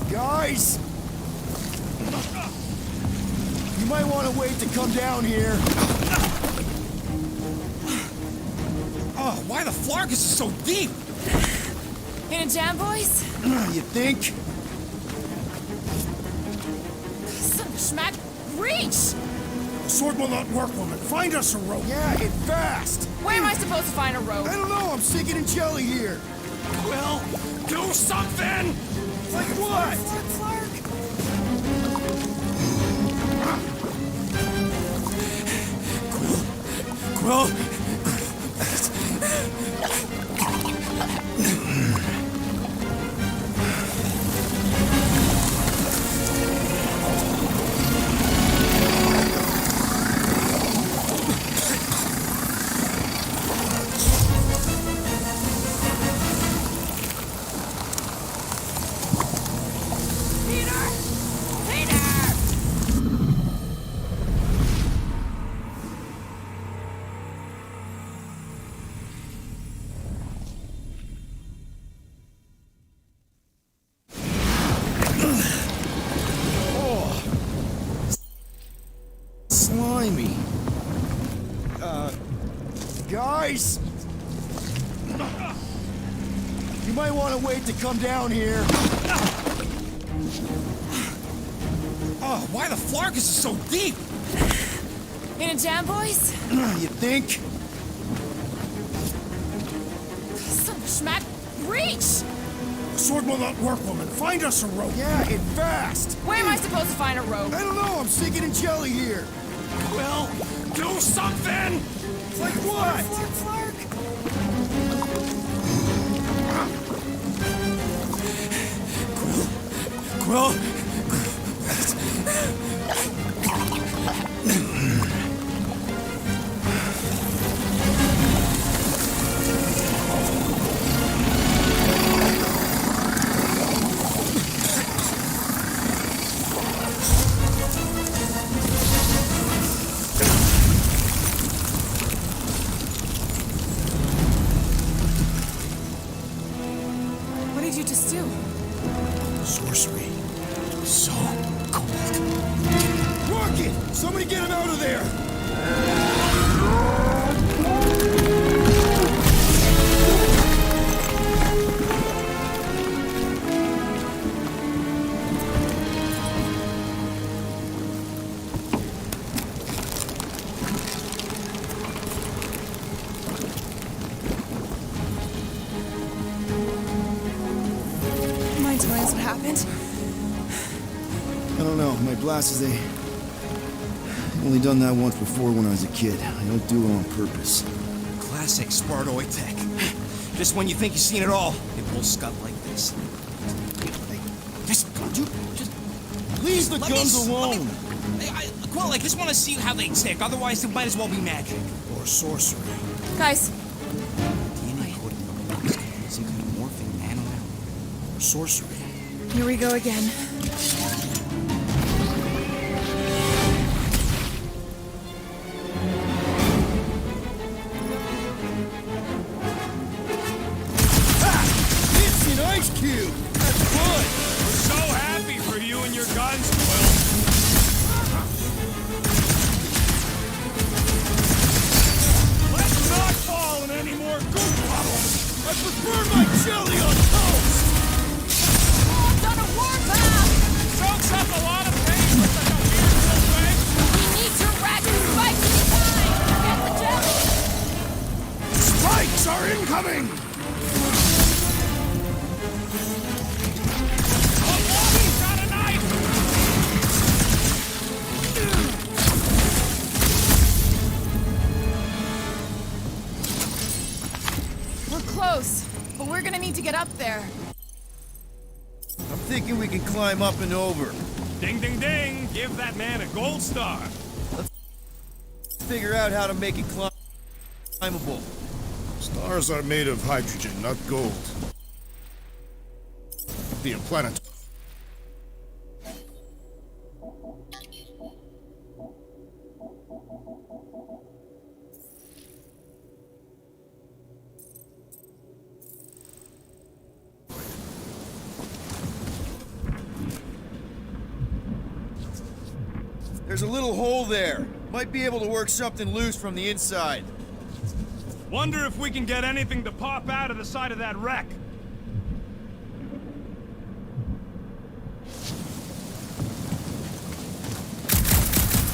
C: Guys. You might want to wait to come down here.
D: Oh, why the Flarkus is so deep?
E: In a jam, boys?
C: You think?
E: Son of a schmack. Reach!
A: The sword will not work, woman. Find us a rope.
C: Yeah, get fast.
E: Where am I supposed to find a rope?
C: I don't know, I'm sinking in jelly here.
D: Will, do something!
B: Like what?
D: Quill?
E: Peter! Peter!
C: Slimy.
B: Guys! You might want to wait to come down here.
D: Oh, why the Flarkus is so deep?
F: In a jam, boys?
B: You think?
F: Some schmack. Reach!
A: Sword will not work, woman. Find us a rope.
B: Yeah, and fast!
F: Where am I supposed to find a rope?
B: I don't know, I'm sinking in jelly here.
D: Will, do something!
B: Like what?
D: Quill?
F: What did you just do?
A: Sorcery.
D: So cold.
B: Rocket! Somebody get him out of there!
F: Mind telling us what happened?
C: I don't know. My blast is I've only done that once before when I was a kid. I don't do it on purpose.
D: Classic Spartoid tech. Just when you think you've seen it all, it pulls scut like this. Just
B: Leave the
D: let me
B: guns
D: s- let me-
B: alone!
D: Quill, I just want to see how they tick. Otherwise, it might as well be magic.
A: Or sorcery.
F: Guys,
D: DNA coding the box. Some kind of morphing nano.
A: Or sorcery.
F: here we go again.
B: It's an ice cube! That's good!
G: We're so happy for you and your guns, Quill.
B: Let's not fall in any more goop puddles! I prefer my jelly on toast!
E: Hold on a war valve!
G: Soaks up a lot of pain with such a weird little thing.
E: We need to ratchet spikes inside! Get the jelly!
A: Spikes are incoming!
G: He's got a knife!
F: We're close, but we're gonna need to get up there.
B: I'm thinking we can climb up and over.
G: Ding, ding, ding! Give that man a gold star.
B: Figure out how to make it climbable.
A: Stars are made of hydrogen, not gold. Be a planet.
B: There's a little hole there. Might be able to work something loose from the inside.
G: Wonder if we can get anything to pop out of the side of that wreck.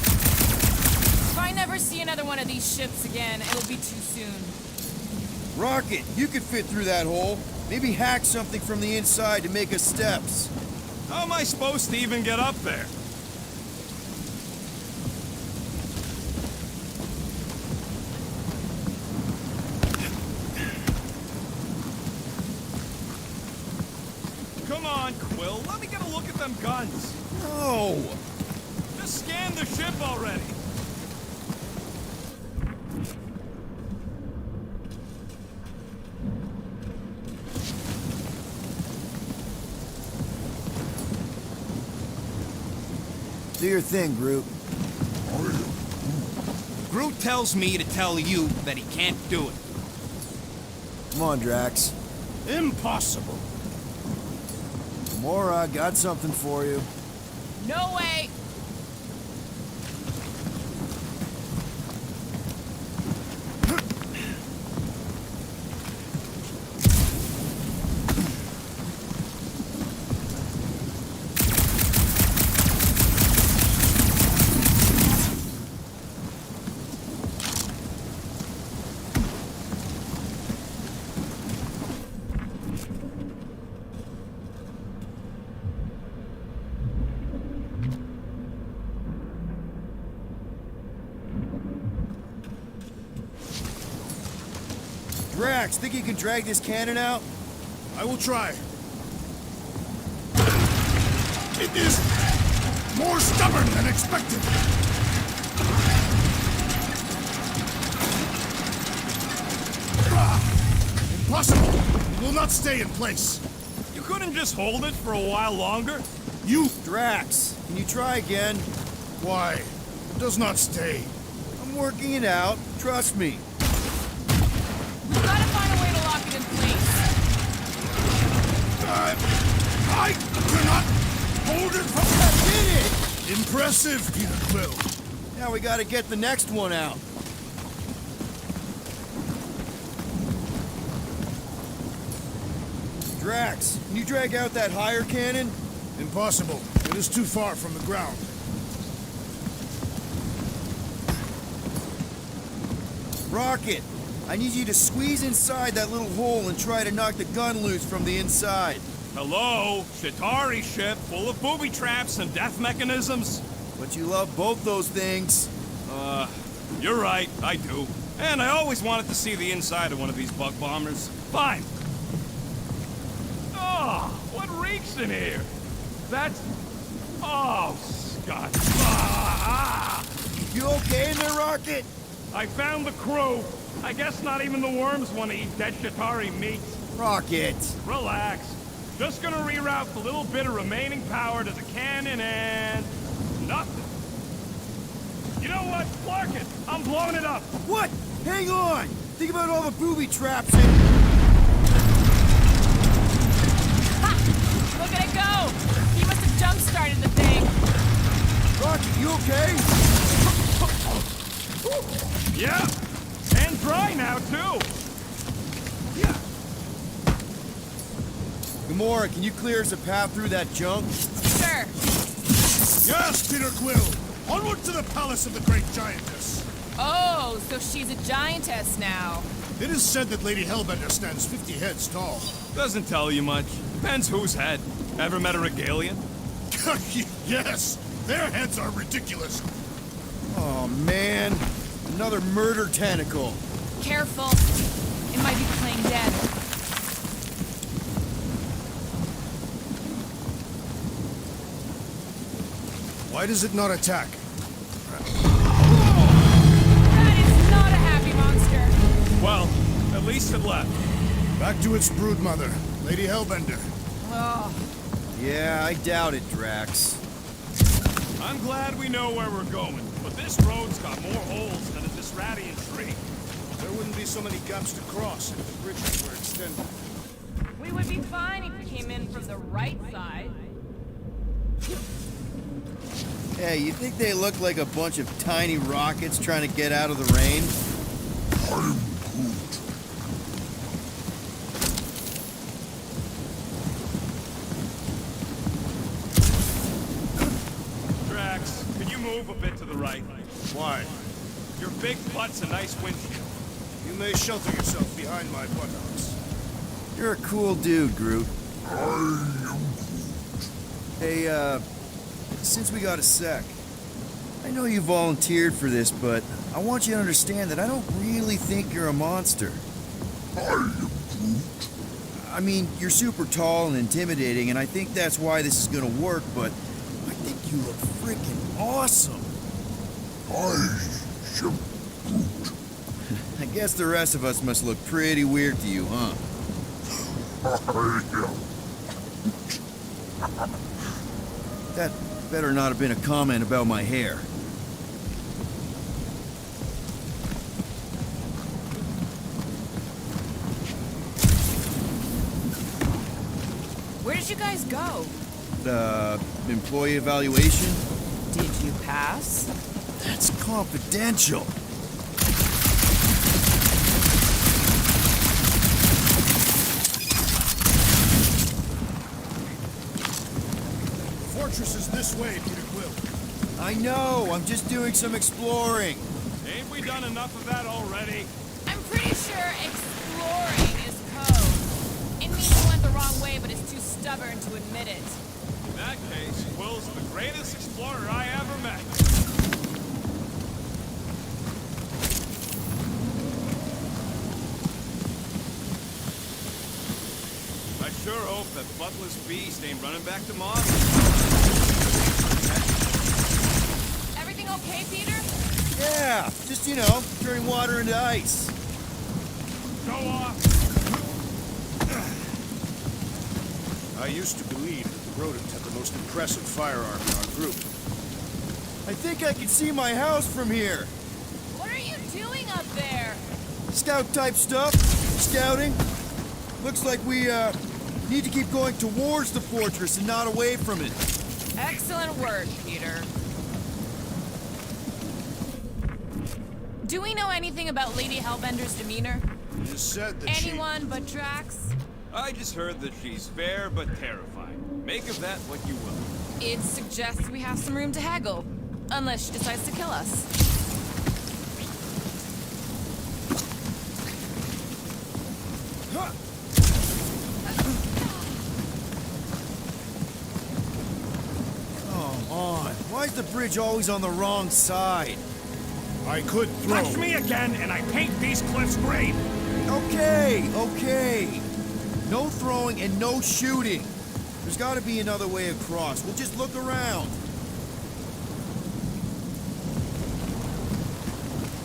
F: If I never see another one of these ships again, it'll be too soon.
B: Rocket, you could fit through that hole.
C: Maybe hack something from the inside to make us steps.
G: How am I supposed to even get up there? Come on, Quill. Let me get a look at them guns.
C: No!
G: Just scan the ship already.
C: Do your thing, Groot.
D: Groot tells me to tell you that he can't do it.
C: Come on, Drax.
A: Impossible.
C: Gamora, got something for you.
E: No way!
C: Drax, think you can drag this cannon out?
A: I will try. It is more stubborn than expected. Impossible. It will not stay in place.
G: You couldn't just hold it for a while longer?
A: You...
C: Drax, can you try again?
A: Why? It does not stay.
C: I'm working it out. Trust me.
E: We've got to find a way to lock it in place.
A: I cannot hold it from...
C: I did it!
A: Impressive, Peter Quill.
C: Now we gotta get the next one out. Drax, can you drag out that higher cannon?
A: Impossible. It is too far from the ground.
C: Rocket, I need you to squeeze inside that little hole and try to knock the gun loose from the inside.
G: Hello? Shatari ship full of booby traps and death mechanisms?
C: But you love both those things.
G: You're right, I do. And I always wanted to see the inside of one of these bug bombers. Fine. Oh, what reeks in here? That's... Oh, Scott. Ah!
C: You okay in there, Rocket?
G: I found the crew. I guess not even the worms want to eat dead Shatari meat.
C: Rocket.
G: Relax. Just gonna reroute the little bit of remaining power to the cannon and... nothing. You know what? Clark it! I'm blowing it up!
C: What? Hang on! Think about all the booby traps and...
E: Ha! Look at it go! He must have jump-started the thing.
C: Rocket, you okay?
G: Yeah! And dry now, too! Yeah.
C: Gamora, can you clear us a path through that junk?
E: Sure.
A: Yes, Peter Quill. Onward to the palace of the great giantess.
E: Oh, so she's a giantess now.
A: It is said that Lady Hellbender stands 50 heads tall.
G: Doesn't tell you much. Depends whose head. Ever met a regalian?
A: Yes, their heads are ridiculous.
C: Oh, man. Another murder tentacle.
E: Careful. It might be playing dead.
A: Why does it not attack?
E: That is not a happy monster.
G: Well, at least it left.
A: Back to its broodmother, Lady Hellbender.
E: Oh,
C: Yeah, I doubt it, Drax.
G: I'm glad we know where we're going, but this road's got more holes than a Disradian tree.
A: There wouldn't be so many gaps to cross if the bridges were extended.
E: we would be fine if we came in from the right side.
C: Hey, you think they look like a bunch of tiny rockets trying to get out of the rain?
G: Drax, can you move a bit to the right?
A: Why?
G: Your big butt's a nice windshield.
A: You may shelter yourself behind my buttocks.
C: You're a cool dude, Groot. Hey, since we got a sec, I know you volunteered for this, but I want you to understand that I don't really think you're a monster. I mean, you're super tall and intimidating, and I think that's why this is gonna work, but I think you look freaking awesome. I guess the rest of us must look pretty weird to you, huh? That better not have been a comment about my hair.
F: Where did you guys go?
C: Employee evaluation?
F: Did you pass?
C: That's confidential.
A: Fortress is this way, Peter Quill.
C: I know, I'm just doing some exploring.
G: Ain't we done enough of that already?
E: I'm pretty sure exploring is code. It means you went the wrong way, but is too stubborn to admit it.
G: In that case, Quill's the greatest explorer I ever met. I sure hope that Butler's beast ain't running back to Mars.
E: Everything okay, Peter?
C: Yeah, just, you know, turning water into ice.
G: Go off.
A: I used to believe that the rodent had the most impressive firearm in our group.
C: I think I can see my house from here.
E: What are you doing up there?
C: Scout type stuff. Scouting. Looks like we, need to keep going towards the fortress and not away from it.
F: Excellent work, Peter.
E: Do we know anything about Lady Hellbender's demeanor?
A: It is said that
E: Anyone but Drax?
G: I just heard that she's fair but terrifying. Make of that what you will.
F: It suggests we have some room to haggle. Unless she decides to kill us.
C: Come on. Why is the bridge always on the wrong side?
A: I could throw.
G: Touch me again, and I paint these cliffs green.
C: Okay, okay. No throwing and no shooting. There's gotta be another way across. We'll just look around.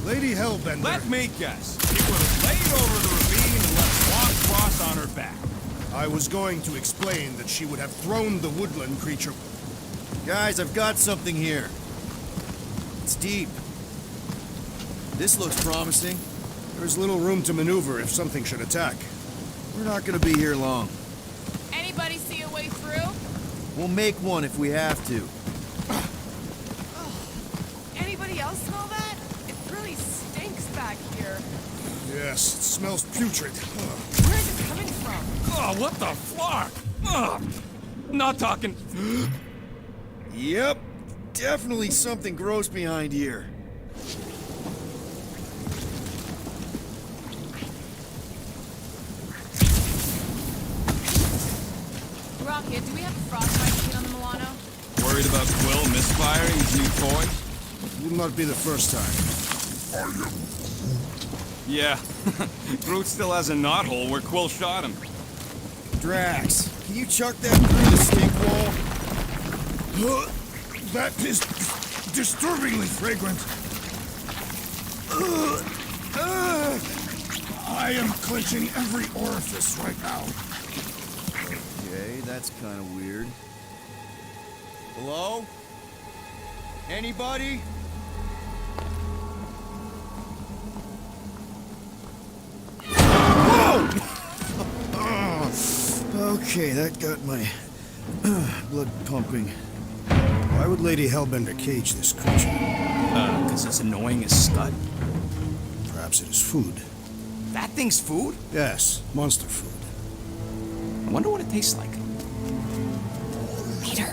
A: Lady Hellbender.
G: Let me guess. She would have laid over the ravine and let us walk across on her back.
A: I was going to explain that she would have thrown the woodland creature.
C: Guys, I've got something here. It's deep. This looks promising.
A: There's little room to maneuver if something should attack.
C: We're not gonna be here long.
E: Anybody see a way through?
C: We'll make one if we have to.
F: Anybody else smell that? It really stinks back here.
A: Yes, it smells putrid.
F: Where is it coming from?
G: Oh, what the flark? Ugh. Not talking.
C: Yep. Definitely something gross behind here.
E: Rocket, do we have a frostbite kit on the Milano?
G: Worried about Quill misfiring his new toy?
A: Will not be the first time.
G: Yeah. Groot still has a knothole where Quill shot him.
C: Drax, can you chuck that through the stink wall?
A: That is disturbingly fragrant. I am clenching every orifice right now.
C: Okay, that's kind of weird. Hello? Anybody? Whoa! Okay, that got my blood pumping.
A: Why would Lady Hellbender cage this creature?
D: Because it's annoying as scud.
A: Perhaps it is food.
D: That thing's food?
A: Yes, monster food.
D: I wonder what it tastes like.
F: Peter,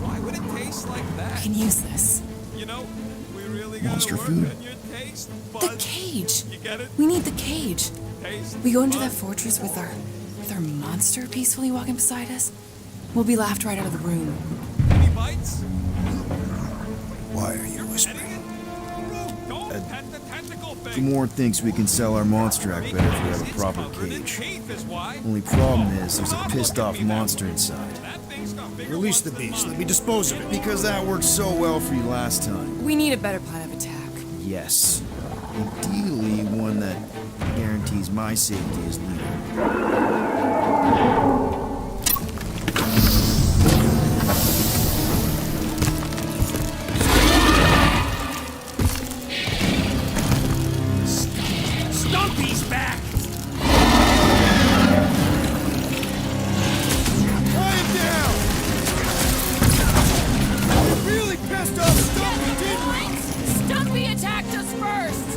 G: Why would it taste like
F: we
G: that?
F: can use this.
G: You know, we really gotta
C: Monster
G: work
C: food.
G: on your taste
F: The
G: buds.
F: cage.
G: You get it?
F: We need the cage.
G: Taste
F: We go into that
G: buds.
F: fortress with our
H: another monster peacefully walking beside us, we'll be laughed right out of the room.
B: Any bites?
A: Why are you whispering?
B: Don't pet the tentacle thing.
C: Gamorrean thinks we can sell our monster act better if we have a proper cage. Only problem is there's a pissed off monster inside.
A: Release the beast. Let me dispose of it.
C: Because that worked so well for you last time.
H: We need a better plan of attack.
C: Yes. Ideally, one that guarantees my safety as leader.
D: Stumpy's back!
A: Really pissed off Stumpy, didn't we?
E: Stumpy attacked us first!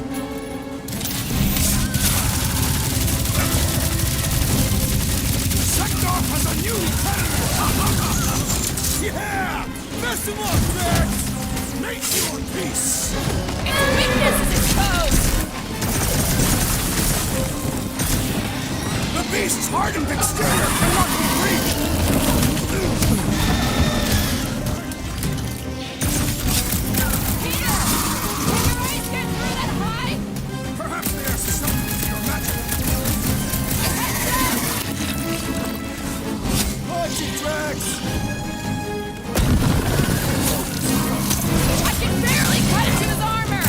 B: Sector has a new predator! Yeah! Mess him up, Max! Make your peace!
E: Its weakness is exposed!
B: The beast's hardened exterior cannot be breached!
E: Peter! Can your eyes get through that high?
B: Perhaps there's something to your magic. Watch it, Drax!
E: I can barely cut into his armor!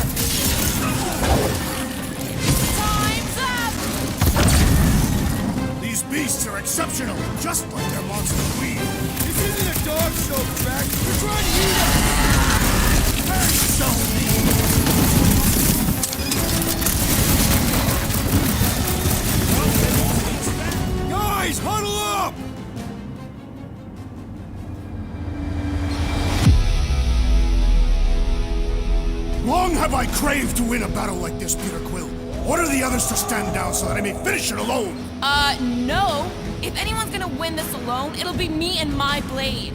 E: Time's up!
B: These beasts are exceptional, just like their monster queen. This isn't a dog show, Drax. We're trying to eat us! Very so. Guys, huddle up! Long have I craved to win a battle like this, Peter Quill. Order the others to stand down so that I may finish it alone.
E: No. If anyone's gonna win this alone, it'll be me and my blade.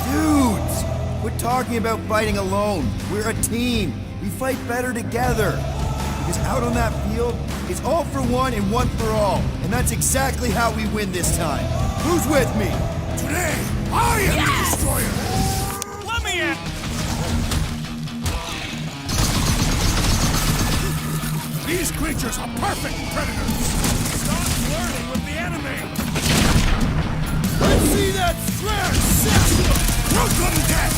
C: Dudes! Quit talking about fighting alone. We're a team. We fight better together. Because out on that field, it's all for one and one for all. And that's exactly how we win this time. Who's with me?
B: Today, I am the
E: Yes!
B: destroyer.
G: Let me in!
B: These creatures are perfect predators.
G: Stop flirting with the enemy!
B: Let's see that strength! Root them to death!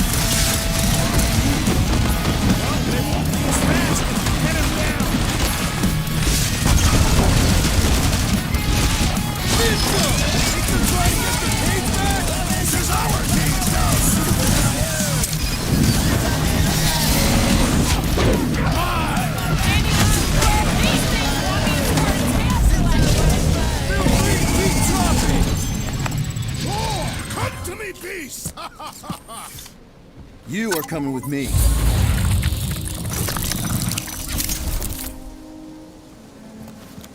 G: Well, they won't be as fast. Get him down!
B: We can try to get the cage back! This is our cage now! Come to me, beast!
C: You are coming with me.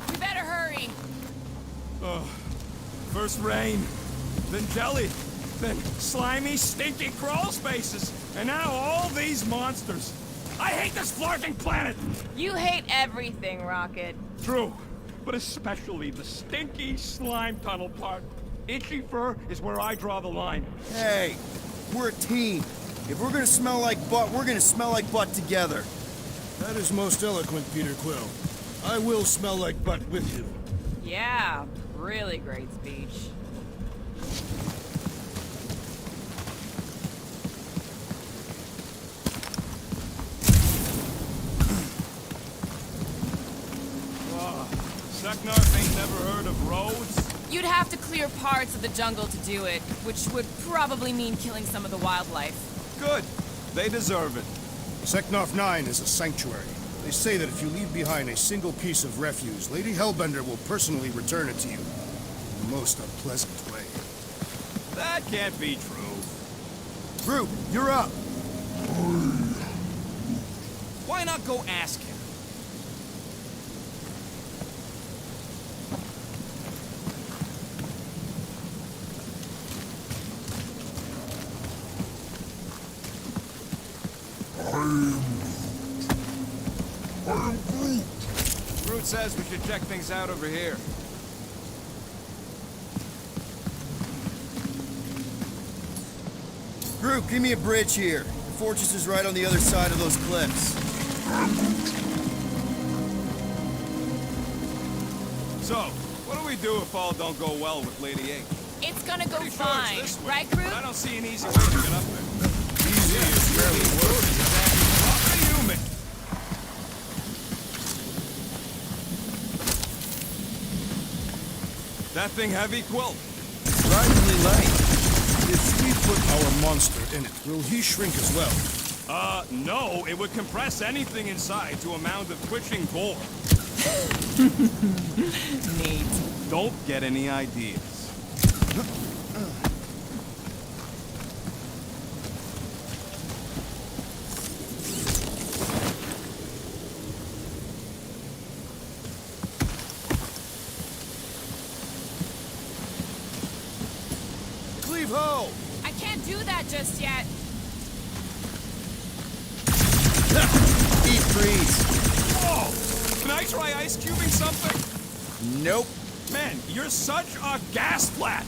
E: We better hurry.
G: First rain, then jelly, then slimy, stinky crawl spaces, and now all these monsters. I hate this flirting planet!
E: You hate everything, Rocket.
G: True, but especially the stinky slime tunnel part. Itchy fur is where I draw the line.
C: Hey, we're a team. If we're gonna smell like butt, we're gonna smell like butt together.
A: That is most eloquent, Peter Quill. I will smell like butt with you.
E: Yeah, really great speech.
G: Seknarf ain't never heard of roads?
E: You'd have to clear parts of the jungle to do it, which would probably mean killing some of the wildlife.
B: Good. They deserve it.
A: Seknarf 9 is a sanctuary. They say that if you leave behind a single piece of refuse, Lady Hellbender will personally return it to you in the most unpleasant way.
B: That can't be true.
C: Groot, you're up.
D: Why not go ask him?
B: Groot says we should check things out over here.
C: Group, give me a bridge here. The fortress is right on the other side of those cliffs.
B: So, what do we do if all don't go well with Lady H?
E: It's gonna go
B: Pretty sure
E: fine,
B: it's this way,
E: right,
B: but
E: Groot?
B: I don't see an easy way to get up there. Easy is barely word. What do you mean? That thing heavy, Quill?
A: Surprisingly light. If we put our monster in it, will he shrink as well?
B: No. It would compress anything inside to a mound of twitching gore.
E: Neat.
B: Don't get any ideas.
A: Cleave ho!
E: I can't do that just yet.
C: Deep freeze.
B: Whoa! Can I try ice cubing something?
C: Nope.
B: Man, you're such a gas flat!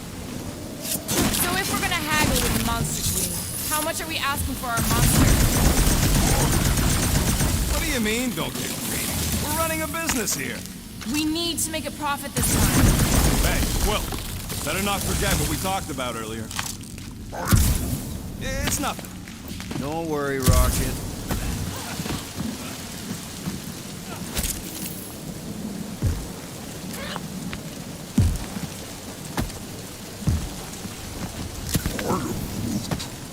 E: So if we're gonna haggle with the Monster Queen, how much are we asking for our monster?
B: What do you mean, don't get greedy? We're running a business here.
E: We need to make a profit this time.
B: Hey, Quill, better not forget what we talked about earlier. It's nothing.
C: Don't worry, Rocket.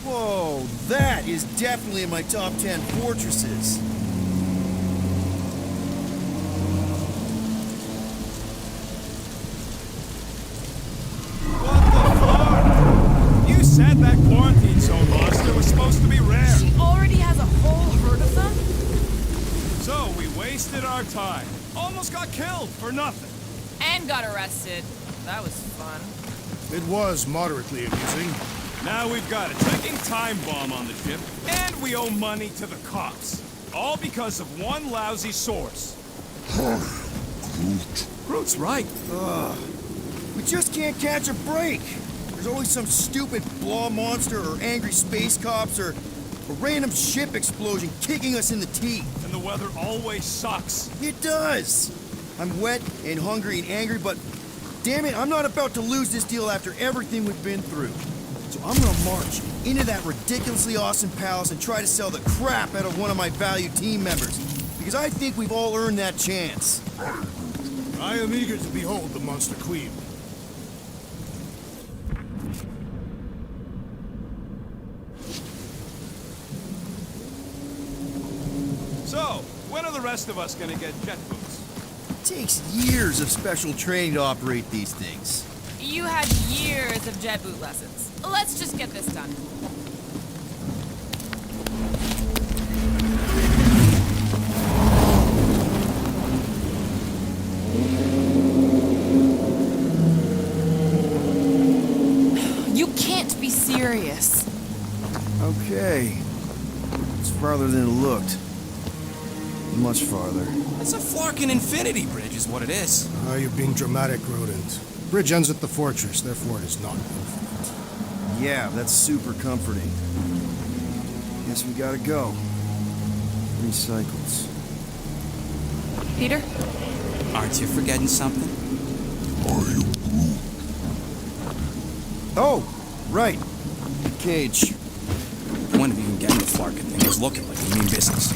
C: Whoa, that is definitely in my top 10 fortresses.
B: What the fuck? You said that quarantine zone monster was supposed to be rare.
E: She already has a whole herd of them?
B: So we wasted our time. Almost got killed for nothing.
E: And got arrested. That was fun.
A: It was moderately amusing.
B: Now we've got a ticking time bomb on the ship, and we owe money to the cops. All because of one lousy source. Groot's right.
C: We just can't catch a break. There's always some stupid blah monster or angry space cops or a random ship explosion kicking us in the teeth.
B: And the weather always sucks.
C: It does. I'm wet and hungry and angry, but damn it, I'm not about to lose this deal after everything we've been through. So I'm gonna march into that ridiculously awesome palace and try to sell the crap out of one of my valued team members. Because I think we've all earned that chance.
A: I am eager to behold the Monster Queen.
B: So, when are the rest of us gonna get jet boots?
C: It takes years of special training to operate these things.
E: You had years of jet boot lessons. Let's just get this done. You can't be serious.
C: Okay. It's farther than it looked. Much farther.
D: It's a Flarkin infinity bridge is what it is.
A: You're being dramatic, Rodent. Bridge ends at the fortress, therefore it is not infinite.
C: Yeah, that's super comforting. Guess we gotta go. 3 cycles.
H: Peter?
D: Aren't you forgetting something?
C: Oh, right. Cage.
D: One of you can get the Flarkin thing is looking like you mean business.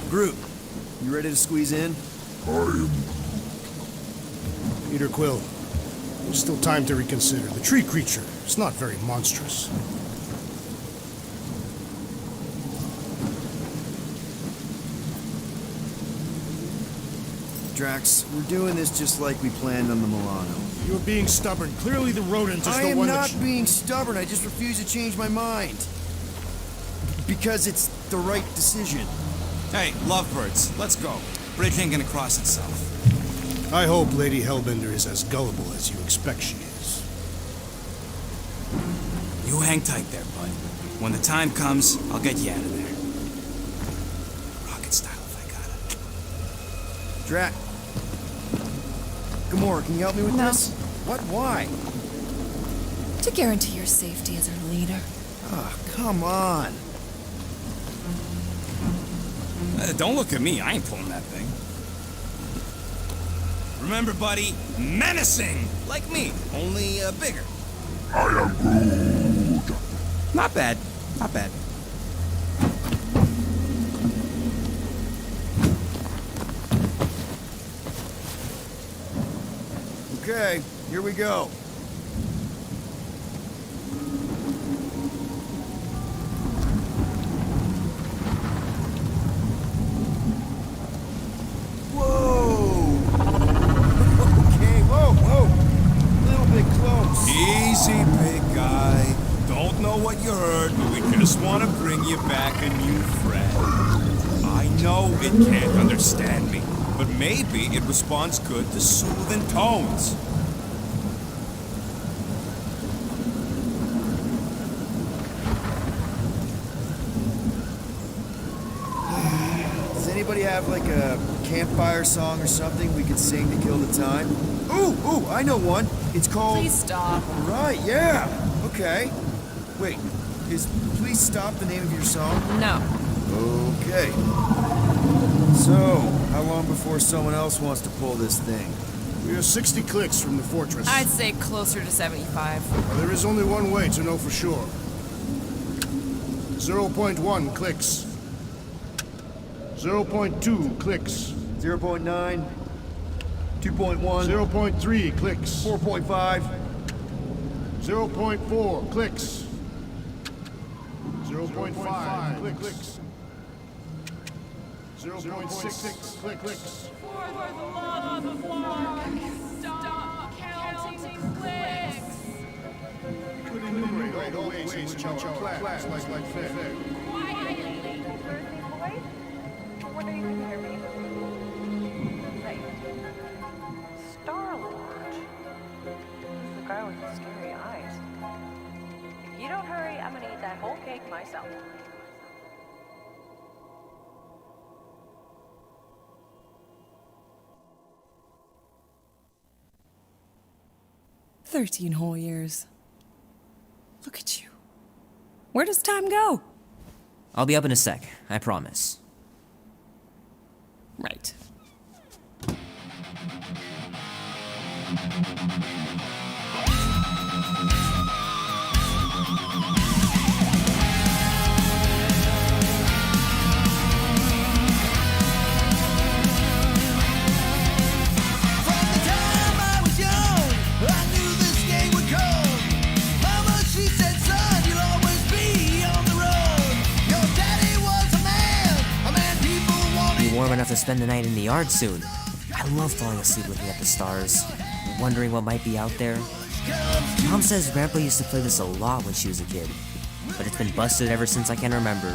C: Groot, you ready to squeeze in?
A: Peter Quill, there's still time to reconsider. The tree creature is not very monstrous.
C: Drax, we're doing this just like we planned on the Milano.
A: You're being stubborn. Clearly the rodent is
C: I
A: the
C: am
A: one
C: not
A: that...
C: being stubborn, I just refuse to change my mind. Because it's the right decision.
D: Hey, lovebirds, let's go. Bridge ain't gonna cross itself.
A: I hope Lady Hellbender is as gullible as you expect she is.
D: You hang tight there, bud. When the time comes, I'll get you out of there.
C: Drat. Gamora, can you help me with
H: No.
C: this? What? Why?
H: To guarantee your safety as our leader.
C: Ah, come on.
D: Don't look at me. I ain't pulling that thing. Remember, buddy, menacing! Like me, only bigger.
I: I am Groot.
D: Not bad. Not bad.
C: Okay, here we go. Whoa! Okay, whoa! A little bit close.
B: Easy, big guy. Don't know what you heard, but we just want to bring you back a new friend. I know it can't understand me, but maybe it responds good to soothing tones.
C: Does anybody have like a campfire song or something we could sing to kill the time? Ooh, I know one. It's called...
F: Please stop.
C: Right, yeah. Okay. Wait, is Please Stop the name of your song?
F: No.
C: Okay. So, how long before someone else wants to pull this thing?
A: We are 60 clicks from the fortress.
F: I'd say closer to 75.
A: Well, there is only one way to know for sure. 0.1 clicks. 0.2 clicks.
C: 0.9, 2.1,
A: 0.3 clicks.
C: 4.5.
A: 0.4 clicks. 0.5 clicks. 0.6 clicks.
E: For the love of God, stop counting clicks.
A: Could enumerate all the ways in which our class like fair.
E: Quietly.
J: What are you going to hear me? Right. Star-Lord. He's the guy with the scary eyes. If you don't hurry, I'm going to eat that whole cake myself.
F: "13 whole years. Look at you. Where does time go?"
K: I'll be up in a sec, I promise.
F: Right.
K: Warm enough to spend the night in the yard soon. I love falling asleep looking at the stars, wondering what might be out there. Mom says Grandpa used to play this a lot when she was a kid, but it's been busted ever since I can remember.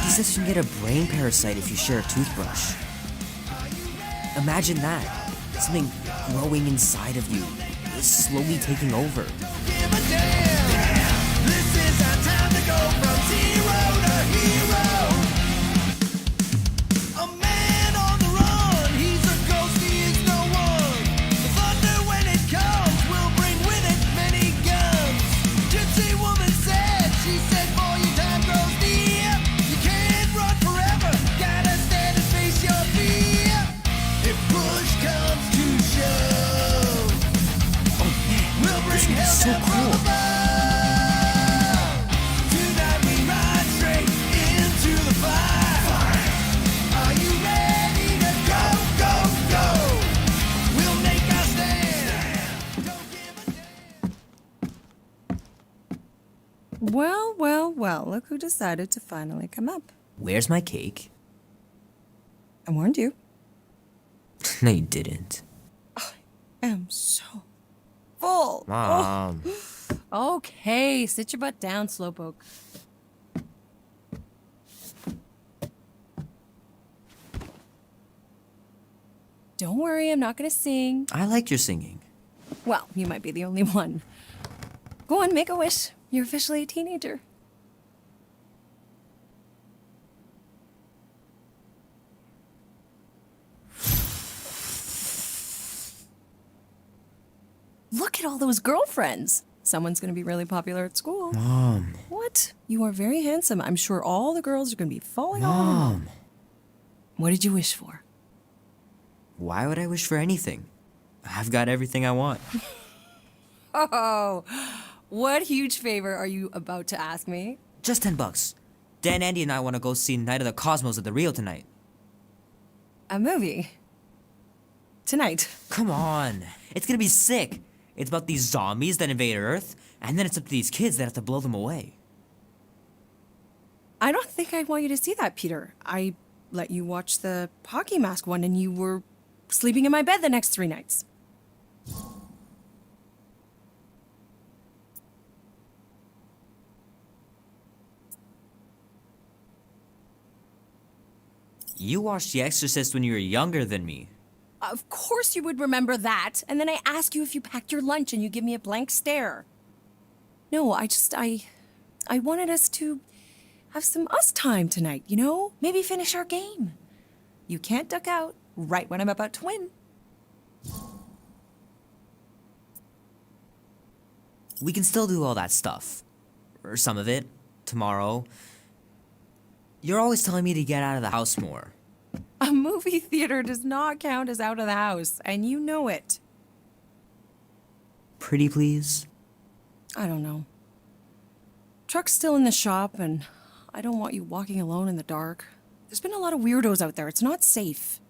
K: He says you can get a brain parasite if you share a toothbrush. Imagine that. Something growing inside of you, slowly taking over. So cool.
B: Tonight we ride straight into the fire. Are you ready to go? We'll make our stand. Don't give a damn.
F: Well, look who decided to finally come up.
K: Where's my cake?
F: I warned you.
K: No, you didn't.
F: I am so full.
K: Mom.
F: Oh. Okay, sit your butt down, Slowpoke. Don't worry, I'm not gonna sing.
K: I liked your singing.
F: Well, you might be the only one. Go on, make a wish. You're officially a teenager. Look at all those girlfriends. Someone's gonna be really popular at school.
K: Mom.
F: What? You are very handsome. I'm sure all the girls are gonna be falling all over you.
K: Mom.
F: What did you wish for?
K: Why would I wish for anything? I've got everything I want.
F: Oh, what huge favor are you about to ask me?
K: Just $10. Dan, Andy, and I want to go see Night of the Cosmos at the Rio tonight.
F: A movie? Tonight?
K: Come on. It's gonna be sick. It's about these zombies that invade Earth, and then it's up to these kids that have to blow them away.
F: I don't think I want you to see that, Peter. I let you watch the hockey mask one and you were sleeping in my bed the next 3 nights.
K: You watched The Exorcist when you were younger than me.
F: Of course you would remember that. And then I ask you if you packed your lunch and you give me a blank stare. No, I wanted us to have some us time tonight, you know? Maybe finish our game. You can't duck out right when I'm about to win.
K: We can still do all that stuff. Or some of it. Tomorrow. You're always telling me to get out of the house more.
F: A movie theater does not count as out of the house, and you know it.
K: Pretty please?
F: I don't know. Truck's still in the shop, and I don't want you walking alone in the dark. There's been a lot of weirdos out there. It's not safe.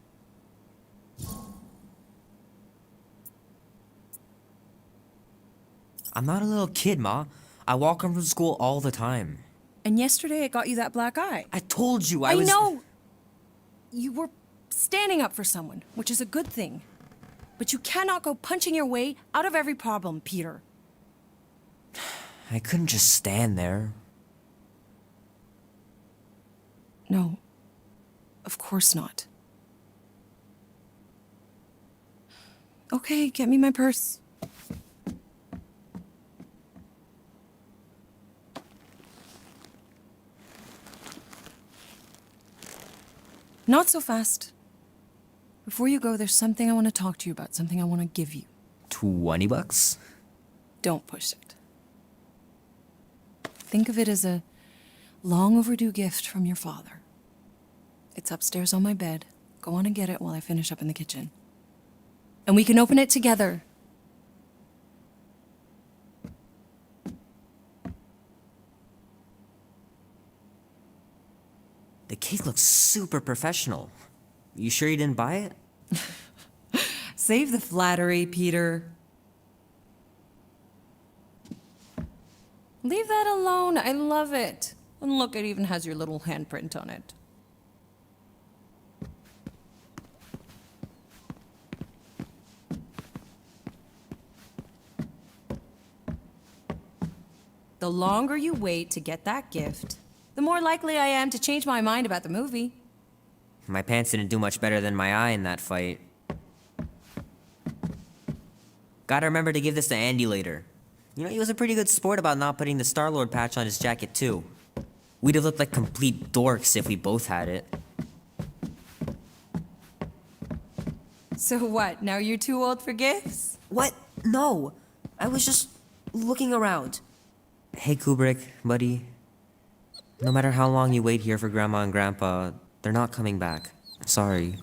K: I'm not a little kid, Ma. I walk home from school all the time.
F: And yesterday I got you that black eye.
K: I told you
F: I
K: was...
F: know! You were standing up for someone, which is a good thing. But you cannot go punching your way out of every problem, Peter.
K: I couldn't just stand there.
F: No. Of course not. Okay, get me my purse. Not so fast. Before you go, there's something I want to talk to you about, something I want to give you.
K: $20?
F: Don't push it. Think of it as a long overdue gift from your father. It's upstairs on my bed. Go on and get it while I finish up in the kitchen. And we can open it together.
K: The cake looks super professional. You sure you didn't buy it?
F: Save the flattery, Peter. Leave that alone. I love it. And look, it even has your little handprint on it. The longer you wait to get that gift, the more likely I am to change my mind about the movie.
K: My pants didn't do much better than my eye in that fight. Gotta remember to give this to Andy later. You know, he was a pretty good sport about not putting the Star-Lord patch on his jacket, too. We'd have looked like complete dorks if we both had it.
F: So what, now you're too old for gifts?
K: What? No! I was just looking around. Hey, Kubrick, buddy. No matter how long you wait here for Grandma and Grandpa, they're not coming back. Sorry.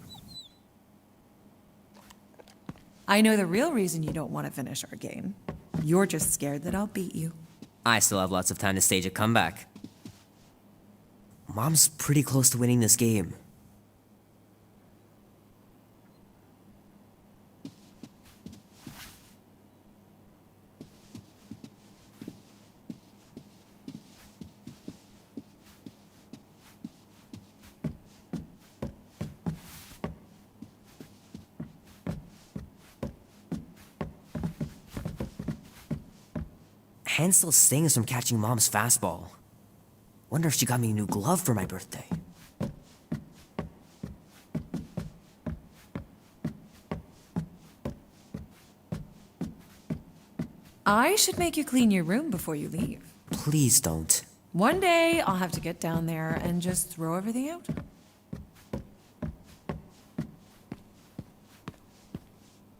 F: I know the real reason you don't want to finish our game. You're just scared that I'll beat you.
K: I still have lots of time to stage a comeback. Mom's pretty close to winning this game. Hand still stings from catching Mom's fastball. Wonder if she got me a new glove for my birthday.
F: I should make you clean your room before you leave.
K: Please don't.
F: One day, I'll have to get down there and just throw everything out.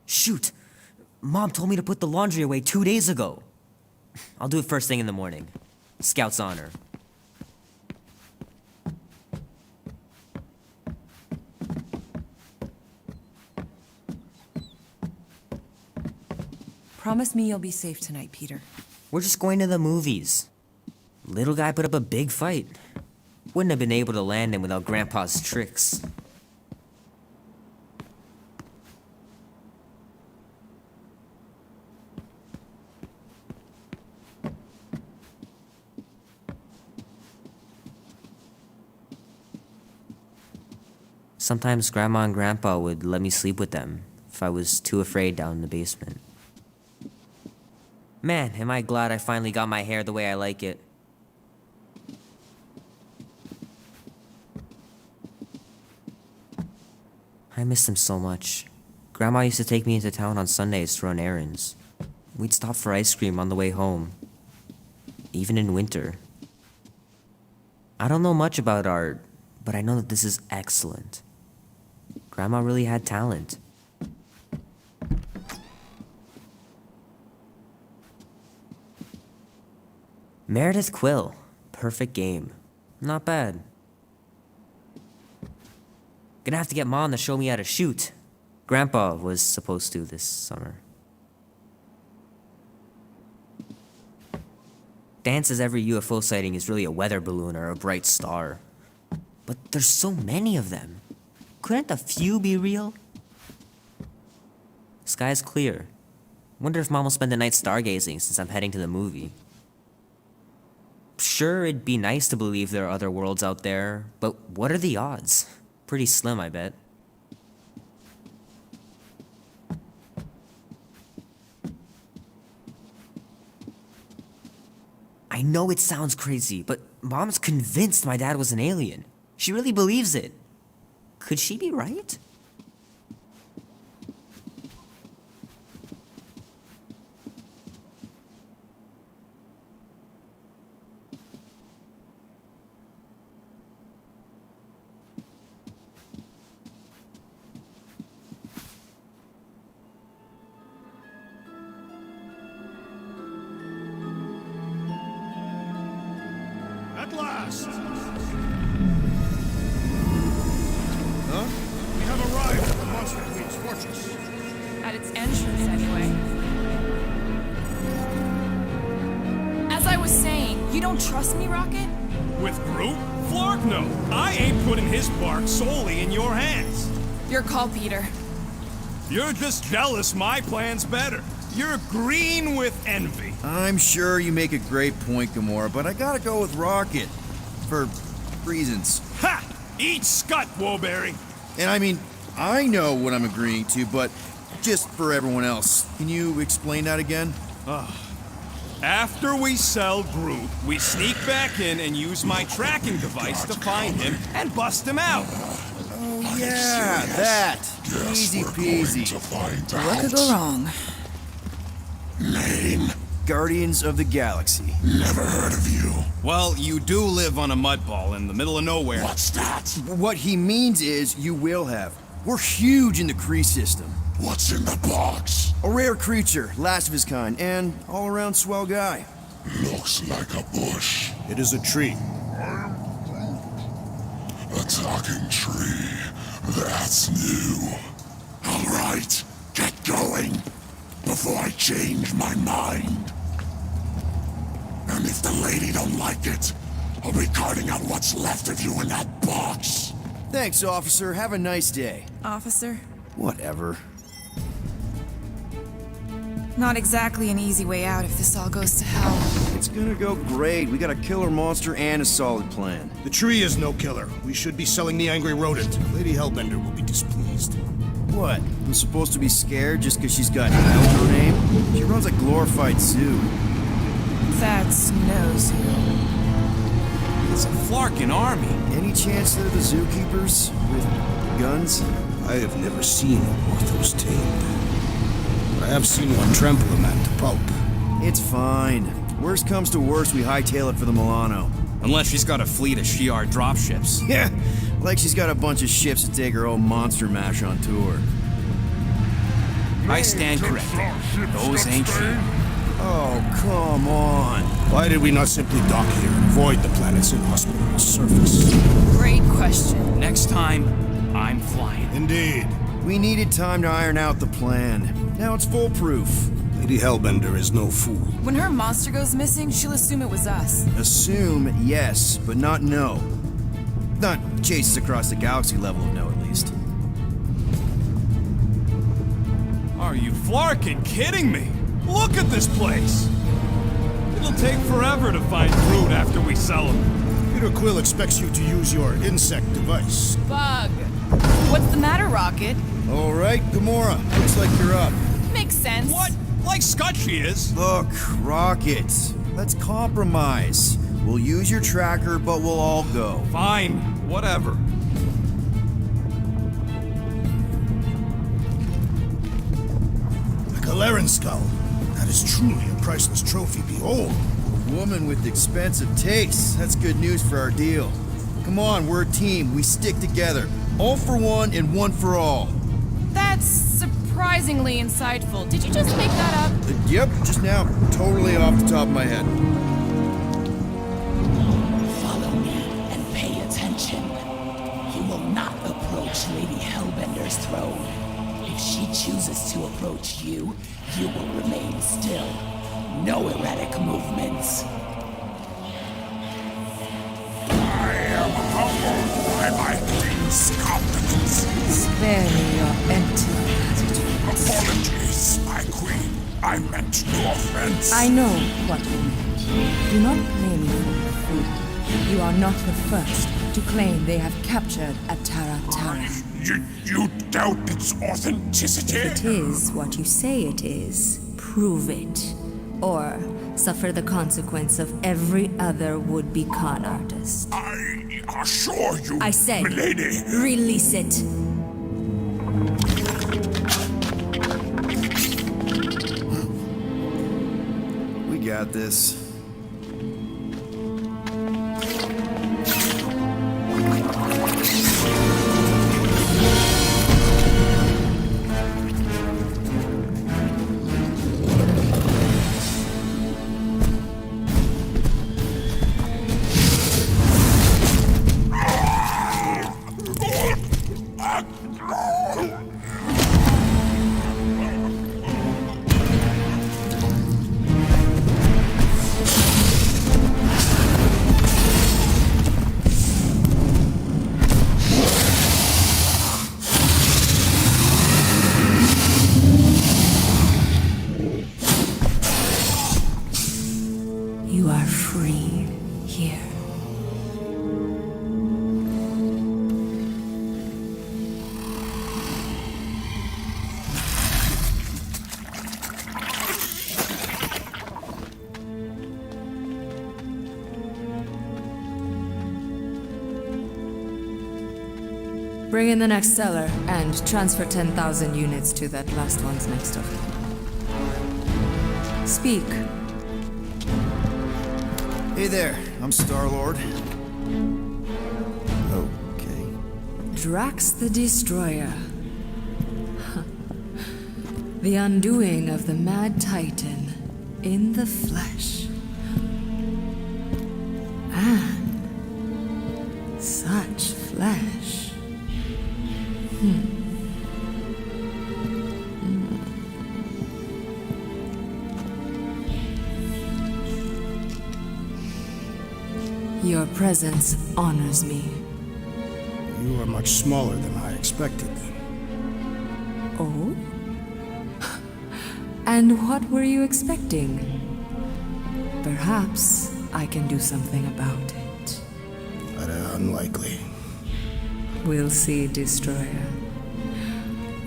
K: Shoot! Mom told me to put the laundry away 2 days ago. I'll do it first thing in the morning. Scout's honor.
F: Promise me you'll be safe tonight, Peter.
K: We're just going to the movies. Little guy put up a big fight. Wouldn't have been able to land him without Grandpa's tricks. Sometimes Grandma and Grandpa would let me sleep with them if I was too afraid down in the basement. Man, am I glad I finally got my hair the way I like it. I miss them so much. Grandma used to take me into town on Sundays to run errands. We'd stop for ice cream on the way home, even in winter. I don't know much about art, but I know that this is excellent. Grandma really had talent. Meredith Quill. Perfect game. Not bad. Gonna have to get Mom to show me how to shoot. Grandpa was supposed to this summer. Dan says every UFO sighting is really a weather balloon or a bright star. But there's so many of them. Couldn't a few be real? Sky's clear. Wonder if Mom will spend the night stargazing since I'm heading to the movie. Sure, it'd be nice to believe there are other worlds out there, but what are the odds? Pretty slim, I bet. I know it sounds crazy, but Mom's convinced my dad was an alien. She really believes it. Could she be right?
B: At last! Huh? We have arrived at the Monster Queen's fortress.
E: At its entrance, anyway. As I was saying, you don't trust me, Rocket?
B: With Groot? Flark, no. I ain't putting his bark solely in your hands.
E: Your call, Peter.
B: You're just jealous my plan's better. You're green with envy.
C: I'm sure you make a great point, Gamora, but I gotta go with Rocket. For reasons.
B: Ha! Eat scut, Woberry.
C: And I mean, I know what I'm agreeing to, but just for everyone else, can you explain that again?
B: After we sell Groot, we sneak back in and use my tracking device to find him and bust him out.
C: Oh yeah, that. Easy peasy.
H: What could go wrong?
I: Name?
C: Guardians of the Galaxy.
I: Never heard of you.
B: Well, you do live on a mud ball in the middle of nowhere.
I: What's that?
C: What he means is you will have. We're huge in the Kree system.
I: What's in the box?
C: A rare creature, last of his kind, and all-around swell guy.
I: Looks like a bush.
A: It is a tree.
I: A talking tree. That's new. All right, get going before I change my mind. And if the lady don't like it, I'll be carting out what's left of you in that box.
C: Thanks, officer. Have a nice day.
H: Officer?
C: Whatever.
H: Not exactly an easy way out if this all goes to hell.
C: It's gonna go great. We got a killer monster and a solid plan.
A: The tree is no killer. We should be selling the angry rodent. Lady Hellbender will be displeased.
C: What? I'm supposed to be scared just because she's got hell in her name? She runs a glorified zoo.
H: That's no zoo.
B: It's a Flarkin army.
C: Any chance they're the zookeepers with guns?
A: I have never seen a Orthos tamed. But I have seen one trample a man to pulp.
C: It's fine. Worst comes to worst, we hightail it for the Milano.
D: Unless she's got a fleet of Shi'ar dropships.
C: Yeah, like she's got a bunch of ships to take her own monster mash on tour.
D: I stand corrected. Those ain't few.
C: Oh, come on.
A: Why did we not simply dock here and avoid the planet's inhospitable surface?
E: Great question.
D: Next time, I'm flying.
A: Indeed.
C: We needed time to iron out the plan. Now it's foolproof.
A: Lady Hellbender is no fool.
H: When her monster goes missing, she'll assume it was us.
C: Assume yes, but not no. Not chases across the galaxy level of no, at least.
B: Are you flarkin' kidding me? Look at this place! It'll take forever to find Groot after we sell him.
A: Peter Quill expects you to use your insect device.
E: Bug.
H: What's the matter, Rocket?
C: All right, Gamora. Looks like you're up.
E: Makes sense.
B: What? Like Scutchy is?
C: Look, Rocket. Let's compromise. We'll use your tracker, but we'll all go.
B: Fine, whatever.
A: A Galarian skull. That is truly a priceless trophy. Behold.
C: A woman with expensive tastes. That's good news for our deal. Come on, we're a team. We stick together. All for one and one for all.
E: That's surprisingly insightful. Did you just make that up?
C: Yep, just now. Totally off the top of my head.
L: Follow me and pay attention. You will not approach Lady Hellbender's throne. If she chooses to approach you, you will remain still. No erratic movements.
I: I am humbled by my queen's competence.
H: Spare me your empty attitudes.
I: Apologies, my queen. I meant no offense.
M: I know what you meant. Do not blame me for your food. You are not the first to claim they have captured a Tara Tara.
I: You doubt its authenticity?
M: If it is what you say it is, prove it. Or suffer the consequence of every other would-be con artist.
I: I assure you,
M: I say,
I: milady.
M: Release it.
C: We got this.
M: You are free here. Bring in the next seller and transfer 10,000 units to that last one's next of kin. Speak.
C: Hey there, I'm Star-Lord. Okay.
M: Drax the Destroyer. The undoing of the Mad Titan in the flesh. And such flesh. Your presence honors me.
A: You are much smaller than I expected.
M: Oh? And what were you expecting? Perhaps I can do something about it.
A: But unlikely.
M: We'll see, Destroyer.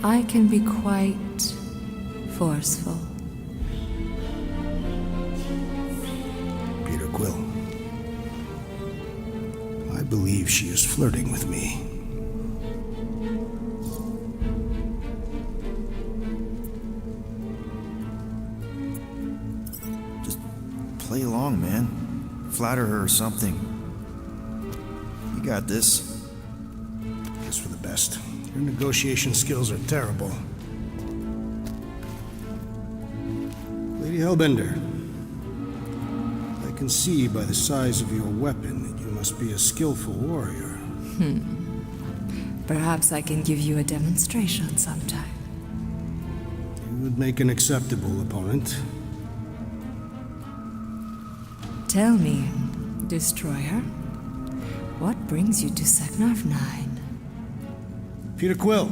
M: I can be quite forceful.
A: Peter Quill. I believe she is flirting with me.
C: Just play along, man. Flatter her or something. You got this.
A: It's for the best. Your negotiation skills are terrible. Lady Hellbender, I can see by the size of your weapon that you must be a skillful warrior.
M: Perhaps I can give you a demonstration sometime.
A: You would make an acceptable opponent.
M: Tell me, Destroyer, what brings you to Seknarf 9?
A: Peter Quill,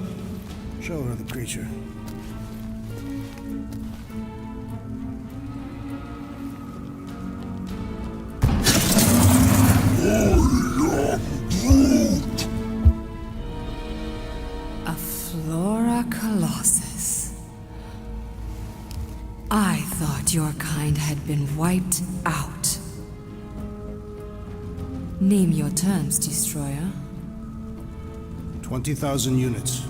A: show her the creature.
M: A Flora Colossus. I thought your kind had been wiped out. Name your terms, Destroyer.
A: 20,000 units.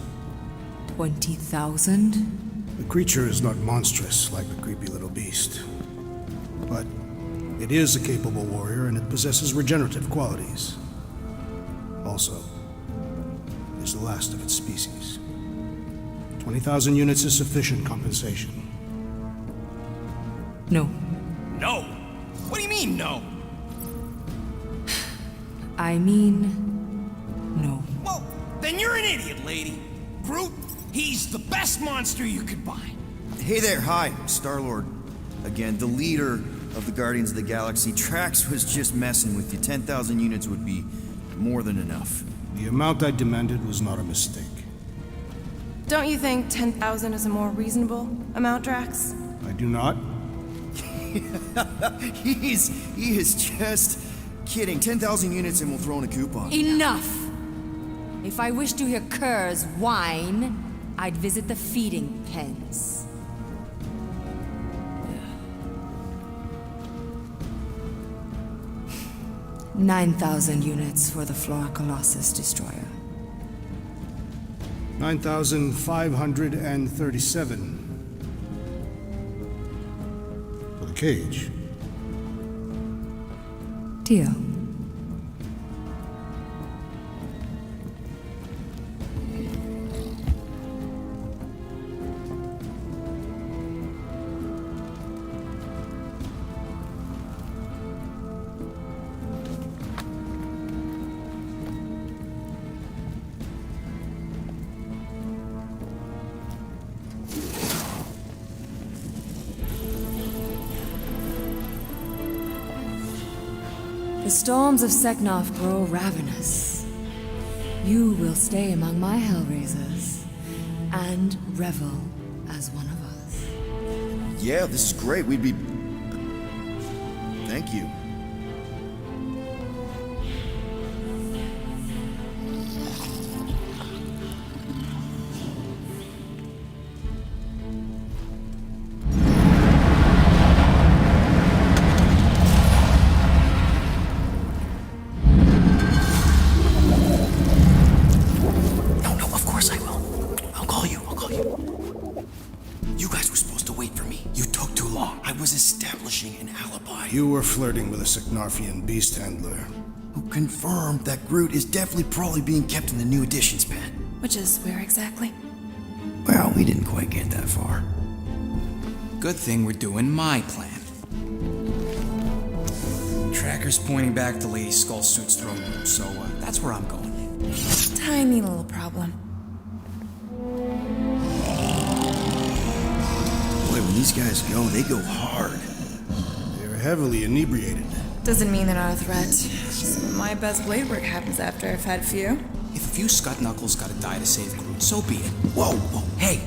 M: 20,000?
A: The creature is not monstrous like the creepy little beast. But it is a capable warrior and it possesses regenerative qualities. Also, it is the last of its species. 20,000 units is sufficient compensation.
M: No.
D: No? What do you mean, no?
M: I mean, no.
D: Well, then you're an idiot, lady. Groot, he's the best monster you could buy.
C: Hey there, hi, Star-Lord. Again, the leader of the Guardians of the Galaxy. Trax was just messing with you. 10,000 units would be more than enough.
A: The amount I demanded was not a mistake.
J: Don't you think 10,000 is a more reasonable amount, Drax?
A: I do not.
C: He is just kidding. 10,000 units and we'll throw in a coupon.
M: Enough! If I wish to hear curs whine, I'd visit the feeding pens. 9,000 units for the Flora Colossus Destroyer.
A: 9,537. For the cage.
M: Deal. The storms of Seknarf grow ravenous. You will stay among my Hellraisers and revel as one of us.
C: Yeah, this is great. We'd be... Thank you.
A: You were flirting with a Seknarfian beast handler.
C: Who confirmed that Groot is definitely probably being kept in the new editions pen.
H: Which is where exactly?
C: Well, we didn't quite get that far.
D: Good thing we're doing my plan. Tracker's pointing back to Lady Skullsuit's throne room, so that's where I'm going.
H: Tiny little problem.
C: Boy, when these guys go, they go hard.
A: They're heavily inebriated.
H: Doesn't mean they're not a threat. Some of my best blade work happens after I've had a few.
D: If a few Scut Knuckles gotta die to save Groot, so be it.
C: Whoa, whoa, hey!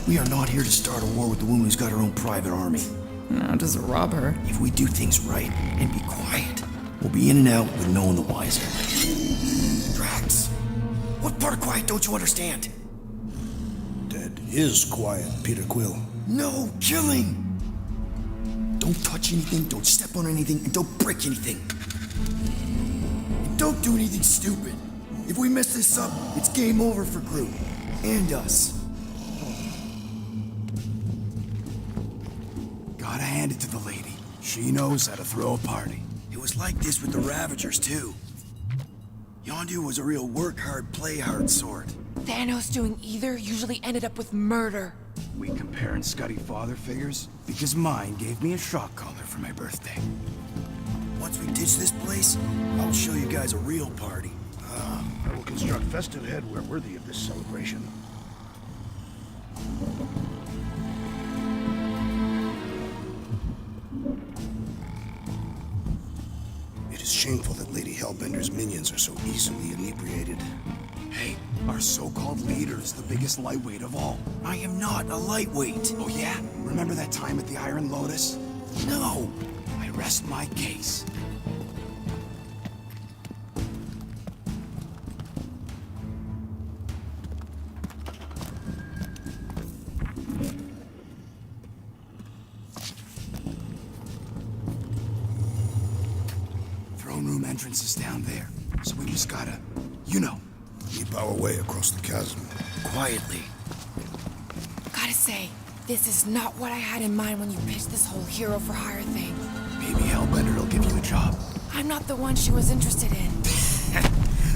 C: We are not here to start a war with the woman who's got her own private army.
H: No, just rob her.
C: If we do things right and be quiet, we'll be in and out with no one the wiser. Drax, what part of quiet don't you understand?
A: Dead is quiet, Peter Quill.
C: No killing! Don't touch anything, don't step on anything, and don't break anything. And don't do anything stupid. If we mess this up, it's game over for Groot. And us.
B: Gotta hand it to the lady. She knows how to throw a party.
C: It was like this with the Ravagers, too. Yondu was a real work hard, play hard sort.
E: Thanos doing either usually ended up with murder.
C: We comparing Scuddy father figures? Because mine gave me a shock collar for my birthday.
N: Once we ditch this place, I will show you guys a real party.
A: I will construct festive headwear worthy of this celebration. It is shameful that Lady Hellbender's minions are so easily inebriated.
C: Hey, our so-called leader is the biggest lightweight of all.
N: I am not a lightweight.
C: Oh yeah? Remember that time at the Iron Lotus?
N: No!
C: I rest my case. Throne room entrance is down there, so we just gotta,
A: Leap our way across the chasm.
N: Quietly.
F: Gotta say, this is not what I had in mind when you pitched this whole hero for hire thing.
C: Maybe Hellbender will give you a job.
F: I'm not the one she was interested in.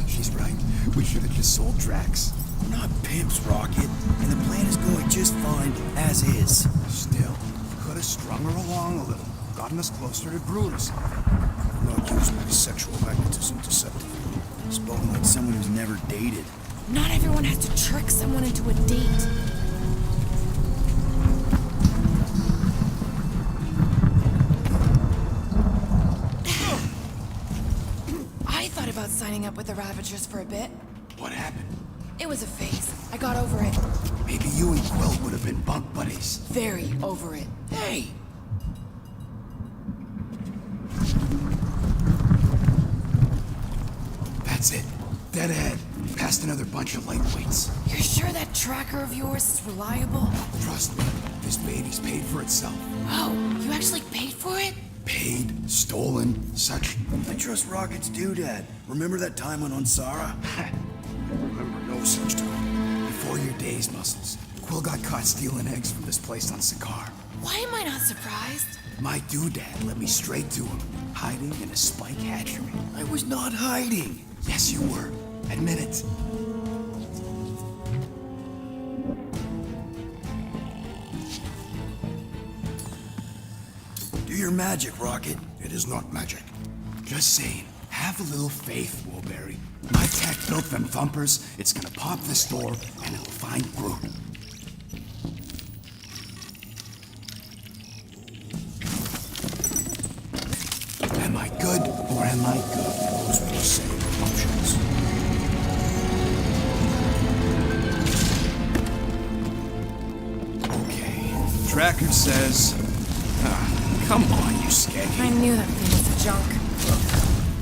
C: She's right. We should have just sold Drax.
N: We're not pimps, Rocket, and the plan is going just fine as is.
C: Still, could have strung her along a little, gotten us closer to Groot or something.
A: Do not use my sexual magnetism deceptively.
N: Spoken like someone who's never dated.
F: Not everyone has to trick someone into a date. I thought about signing up with the Ravagers for a bit.
C: What happened?
F: It was a phase. I got over it.
C: Maybe you and Quill would have been bunk buddies.
F: Very over it.
C: Hey! That's it. Dead ahead. Past another bunch of lightweights.
F: You're sure that tracker of yours is reliable?
C: Trust me, this baby's paid for itself.
F: Oh, you actually paid for it?
C: Paid, stolen, such.
N: I trust Rocket's doodad. Remember that time on Onsara?
A: I remember no such time.
C: Before your days, Muscles. Quill got caught stealing eggs from this place on Sakaar.
F: Why am I not surprised?
C: My doodad led me straight to him, hiding in a spike hatchery.
N: I was not hiding.
C: Yes, you were. Admit it.
N: Do your magic, Rocket.
A: It is not magic.
C: Just saying, have a little faith, Woolberry. My tech built them thumpers. It's gonna pop this door, and it'll find Groot. Am I good, or am I good?
A: Those were the same options.
C: Okay. Tracker says... come on, you
F: I
C: skeggy.
F: knew that thing was junk.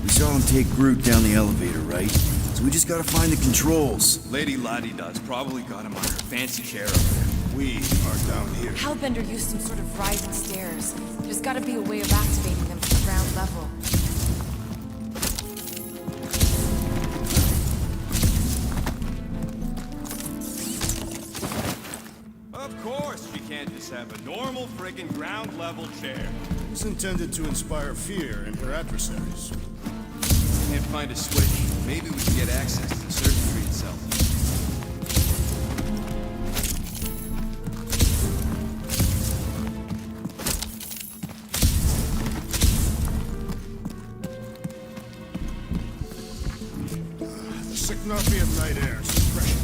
N: We saw him take Groot down the elevator, right? So we just gotta find the controls.
B: Lady Ladi-Da's probably got him on her fancy chair up there.
A: We are down here.
F: Hellbender used some sort of rising stairs. There's gotta be a way of activating them from the ground level.
B: Of course she can't just have a normal friggin' ground level chair.
A: It was intended to inspire fear in her adversaries.
B: Can't find a switch. Maybe we can get access to the circuitry itself.
A: The Sicknoffi of night air is refreshing.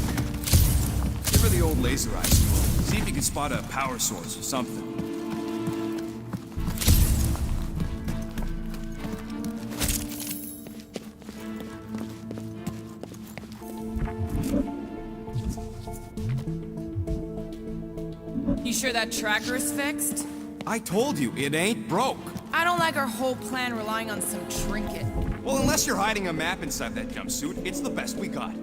B: Give her the old laser eyes. See if you can spot a power source or something.
E: You sure that tracker is fixed?
B: I told you, it ain't broke.
E: I don't like our whole plan relying on some trinket.
B: Well, unless you're hiding a map inside that jumpsuit, it's the best we got.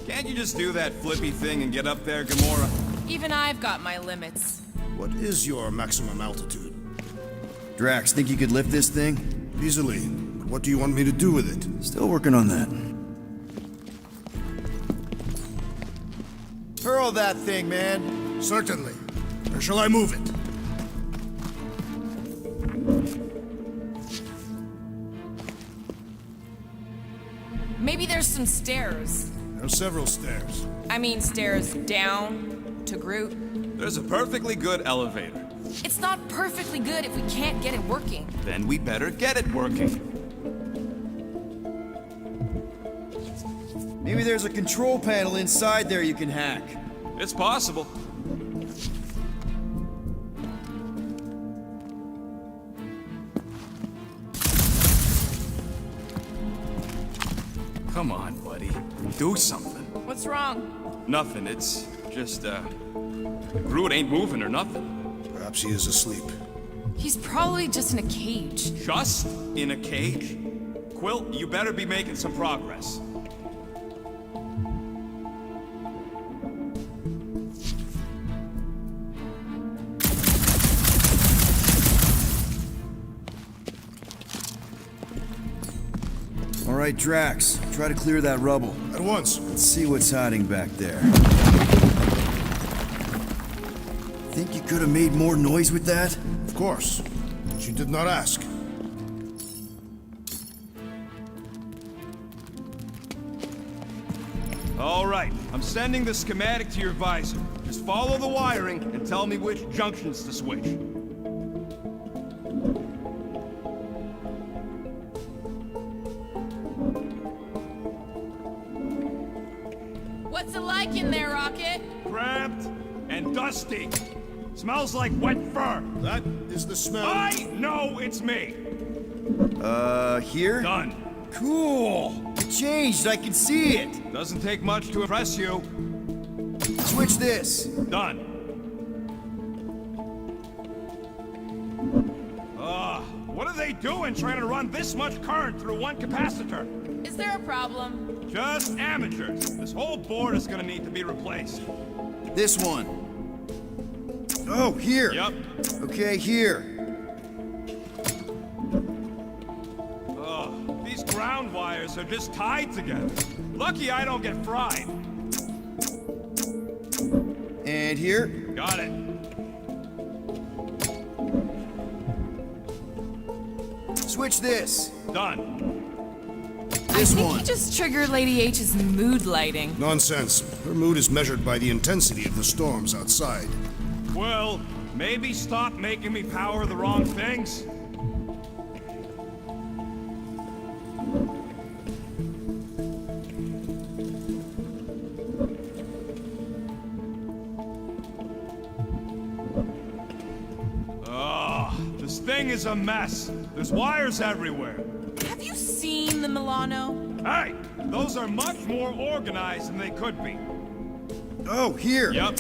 B: Can't you just do that flippy thing and get up there, Gamora?
E: Even I've got my limits.
A: What is your maximum altitude?
N: Drax, think you could lift this thing?
A: Easily. But what do you want me to do with it?
N: Still working on that.
O: Hurl that thing, man.
A: Certainly. Where shall I move it?
E: Maybe there's some stairs.
A: There are several stairs.
E: I mean, stairs down to Groot.
B: There's a perfectly good elevator.
E: It's not perfectly good if we can't get it working.
B: Then we better get it working.
C: Maybe there's a control panel inside there you can hack.
B: It's possible. Come on, buddy. Do something.
E: What's wrong?
B: Nothing. It's just, Groot ain't moving or nothing.
A: Perhaps he is asleep.
E: He's probably just in a cage.
B: Just in a cage? Quill, you better be making some progress.
C: All right, Drax, try to clear that rubble.
A: At once.
C: Let's see what's hiding back there. Think you could have made more noise with that?
A: Of course. But you did not ask.
B: All right, I'm sending the schematic to your visor. Just follow the wiring and tell me which junctions to switch.
E: What's it like in there, Rocket?
B: Cramped and dusty. Smells like wet fur.
A: That is the smell.
B: I know it's me.
C: Here?
B: Done.
C: Cool! It changed, I can see it!
B: Doesn't take much to impress you.
C: Switch this.
B: Done. What are they doing trying to run this much current through one capacitor?
E: Is there a problem?
B: Just amateurs. This whole board is gonna need to be replaced.
C: This one. Oh, here.
B: Yep.
C: Okay, here.
B: These ground wires are just tied together. Lucky I don't get fried.
C: And here.
B: Got it.
C: Switch this.
B: Done.
C: This
E: I think
C: one.
E: you just triggered Lady H's mood lighting.
A: Nonsense. Her mood is measured by the intensity of the storms outside.
B: Well, maybe stop making me power the wrong things. This thing is a mess. There's wires everywhere.
E: Have you seen the Milano?
B: Hey, those are much more organized than they could be.
C: Oh, here.
B: Yep.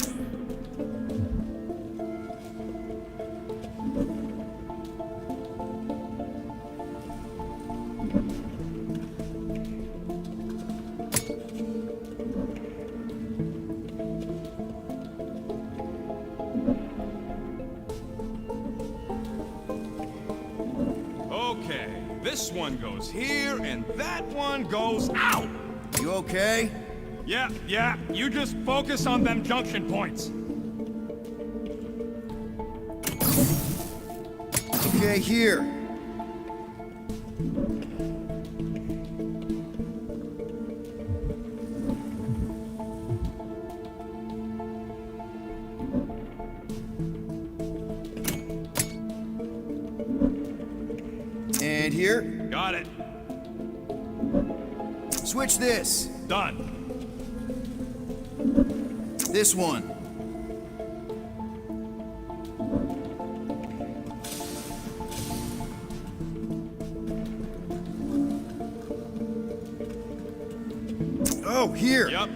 B: Okay, this one goes here, and that one goes out!
C: You okay?
B: Yeah, you just focus on them junction points.
C: Okay, here. And here.
B: Got it.
C: Switch this.
B: Done.
C: This one. Oh, here.
B: Yep.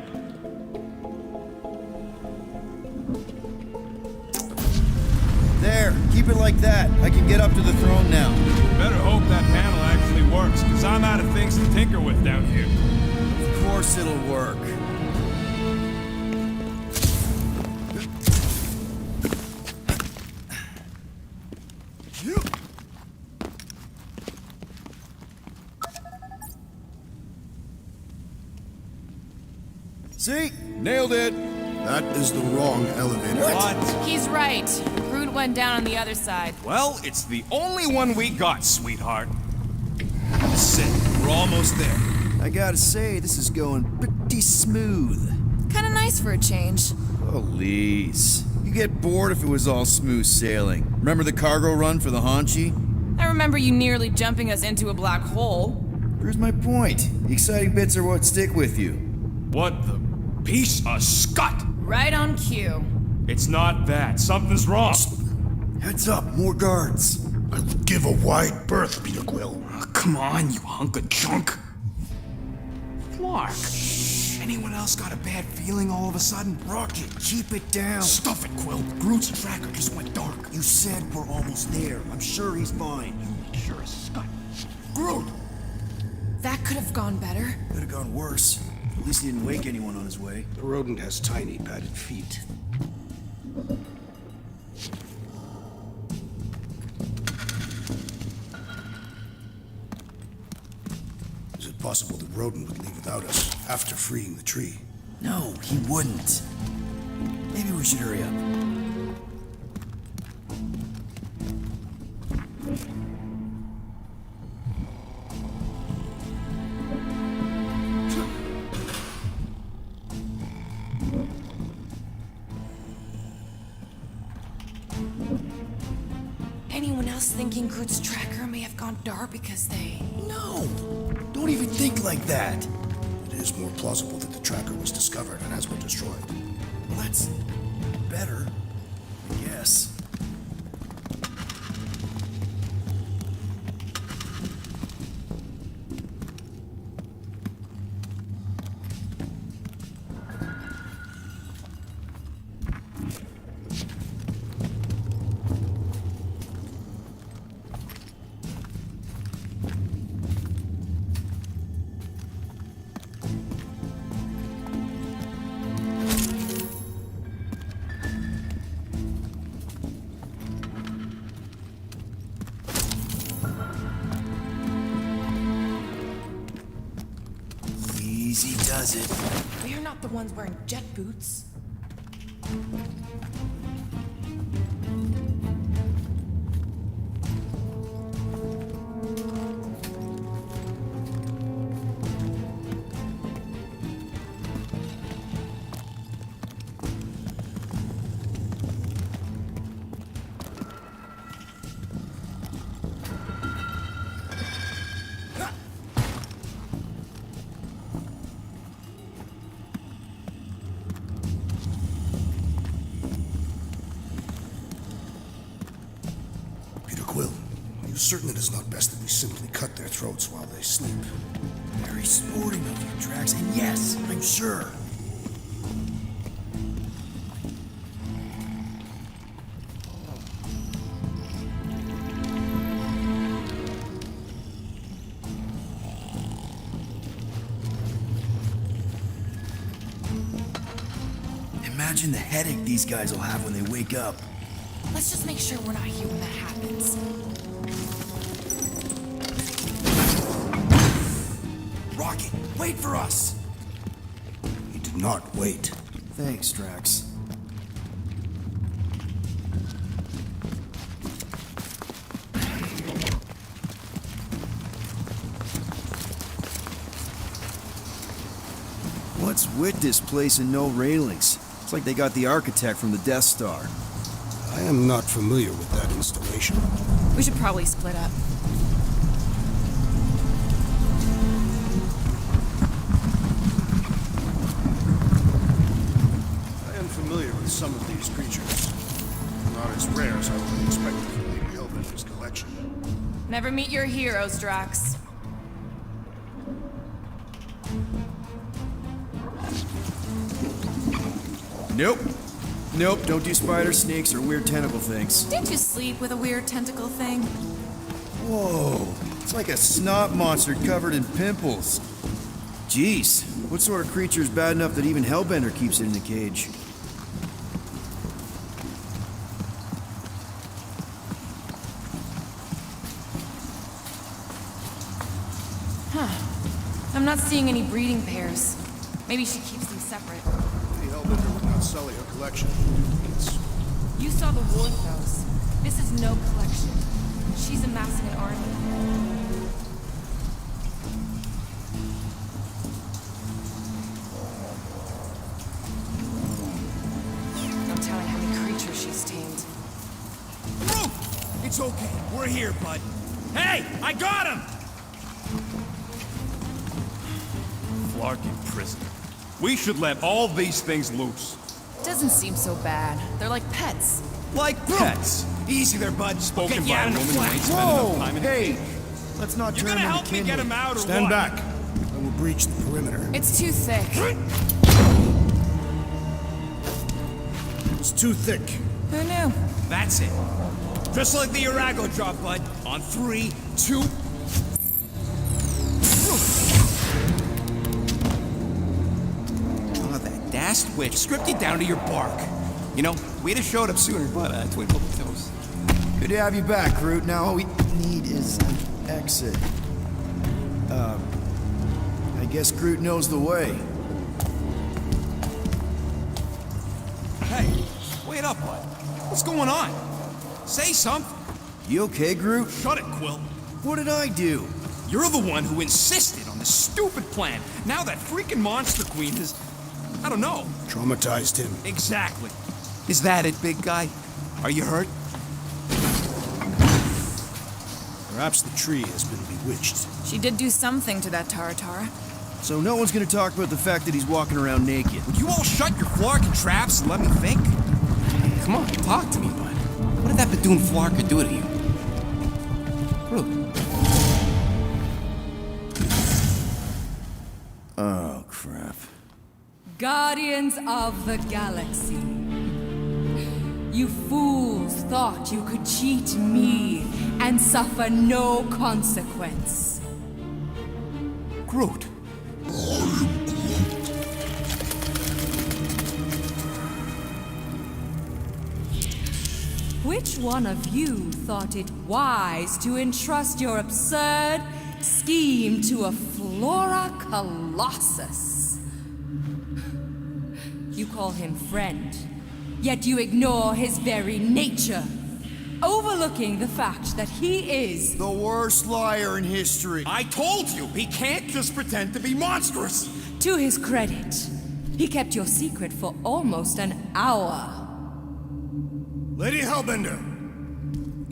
C: There. Keep it like that. I can get up to the throne now.
B: Better hope that panel actually works, because I'm out of things to tinker with down here.
C: Of course it'll work. See? Nailed it.
A: That is the wrong elevator.
B: What?
E: He's right. Groot went down on the other side.
D: Well, it's the only one we got, sweetheart. Sick. We're almost there.
C: I gotta say, this is going pretty smooth.
H: Kinda nice for a change.
C: Please. You get bored if it was all smooth sailing. Remember the cargo run for the Hanchi?
E: I remember you nearly jumping us into a black hole.
C: Here's my point. The exciting bits are what stick with you.
D: What the piece of scut?
E: Right on cue.
G: It's not that. Something's wrong.
C: Heads up, more guards.
A: I would give a wide berth, Peter Quill.
D: Oh, come on, you hunk of junk. Clark. Anyone else got a bad feeling all of a sudden?
C: Rocket, keep it down.
D: Stuff it, Quill. Groot's tracker just went dark.
C: You said we're almost there. I'm sure he's fine.
D: Sure as scut. Groot!
H: That could have gone better.
C: Could have gone worse. At least he didn't wake anyone on his way.
A: The rodent has tiny padded feet. Is it possible the rodent would leave without us after freeing the tree?
C: No, he wouldn't. Maybe we should hurry up.
H: Anyone else thinking Groot's tracker may have gone dark because they...
C: No! Don't even think like that!
A: It is more plausible that the tracker was discovered and has been destroyed.
C: Well, that's better, I guess. Easy does it.
H: We're not the ones wearing jet boots.
A: Certain it is not best that we simply cut their throats while they sleep.
C: Very sporting of you, Drax, and yes, I'm sure. Imagine the headache these guys will have when they wake up.
H: Let's just make sure we're not here when that happens.
C: Rocket, wait for us!
A: He did not wait.
C: Thanks, Drax. What's with this place and no railings? It's like they got the architect from the Death Star.
A: I am not familiar with that installation.
E: We should probably split up.
A: Familiar with some of these creatures. Not as rare as I would have expected from Lady Hellbender's collection.
E: Never meet your heroes, Drax.
C: Nope, don't do spider snakes or weird tentacle things.
H: Didn't you sleep with a weird tentacle thing?
C: Whoa, it's like a snot monster covered in pimples. Jeez, what sort of creature is bad enough that even Hellbender keeps it in a cage?
E: I'm not seeing any breeding pairs. Maybe she keeps them separate.
A: Lady Hellbender would not with Sully her collection.
E: You saw the Warthos. This is no collection. She's amassing an army. No telling how many creatures she's tamed.
B: Root! It's okay. We're here, bud. Hey, I got him! Flark in prison. We should let all these things loose.
H: Doesn't seem so bad. They're like pets.
B: Like pets. Easy there, bud. Spoken
D: Get
B: by
D: you
B: a
D: out in a
B: woman who
D: flash.
B: ain't spent enough time in
C: Hey!
B: the
C: Let's not
B: You're
C: turn
B: gonna
C: into
B: help me get
C: kindling.
B: him out or
A: Stand
B: what?
A: back. I will breach the perimeter.
H: It's too thick.
A: It's too thick.
H: Who knew?
B: That's it. Just like the Arago drop, bud. On 3, 2...
D: Oh, that dashed witch stripped you down to your bark. You know, we'd have showed up sooner, but twinkle the toes.
C: Good to have you back, Groot. Now all we need is an exit. I guess Groot knows the way.
B: Hey, wait up, bud. What's going on? Say something.
C: You okay, Groot?
B: Shut it, Quill.
C: What did I do?
B: You're the one who insisted on this stupid plan. Now that freaking Monster Queen has... I don't know.
A: Traumatized him.
B: Exactly. Is that it, big guy? Are you hurt?
A: Perhaps the tree has been bewitched.
H: She did do something to that Taratara.
C: So no one's gonna talk about the fact that he's walking around naked.
B: Would you all shut your flarking traps and let me think?
D: Come on, talk to me, bud. What did that Badoon Flarker do to you? Groot.
C: Oh, crap.
M: Guardians of the Galaxy. You fools thought you could cheat me and suffer no consequence.
B: Groot.
M: Which one of you thought it wise to entrust your absurd scheme to a Flora Colossus? You call him friend, yet you ignore his very nature, overlooking the fact that he is
C: the worst liar in history.
B: I told you, he can't just pretend to be monstrous.
M: To his credit, he kept your secret for almost an hour.
A: Lady Hellbender,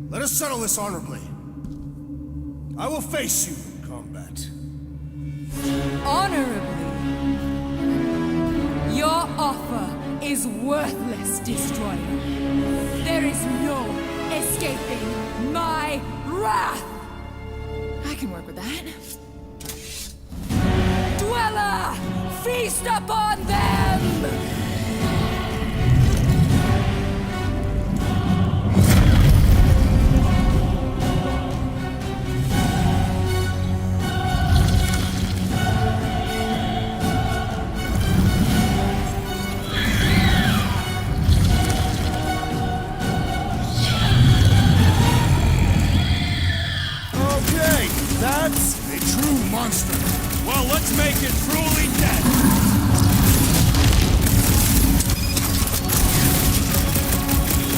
A: let us settle this honorably. I will face you in combat.
M: Honorably. Your offer is worthless, Destroyer. There is no escaping my wrath!
H: I can work with that.
M: Dweller! Feast upon them!
A: That's a true monster.
B: Well, let's make it truly dead.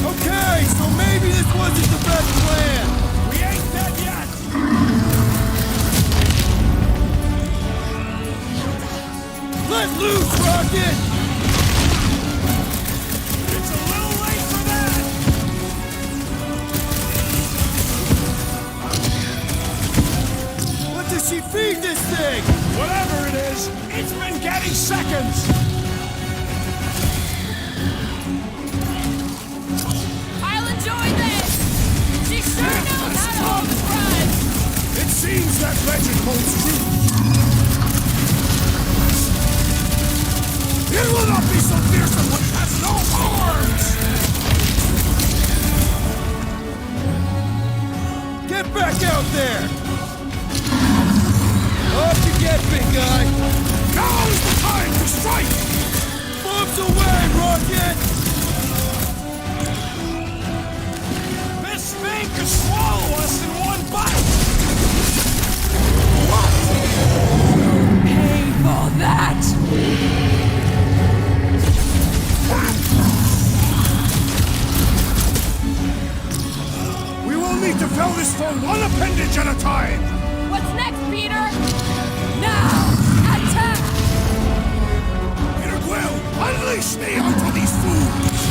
C: Okay, so maybe this wasn't the best plan.
B: We ain't dead yet.
C: Let loose, Rocket!
B: It's a little late for that.
C: What does she feed this thing?
B: Whatever it is, it's been getting seconds.
E: I'll enjoy this! She sure knows how to hold the prize!
A: It seems that legend holds true. It will not be so fearsome when it has no horns!
C: Get back out there! Up you get, big guy!
A: Now is the time to strike!
C: Moves away, Rocket!
B: This thing could swallow us in one bite.
M: Pay for that!
B: need to fell this for one appendage at a time!
E: What's next, Peter? Now! Attack!
B: Peter Quill, unleash me onto these fools!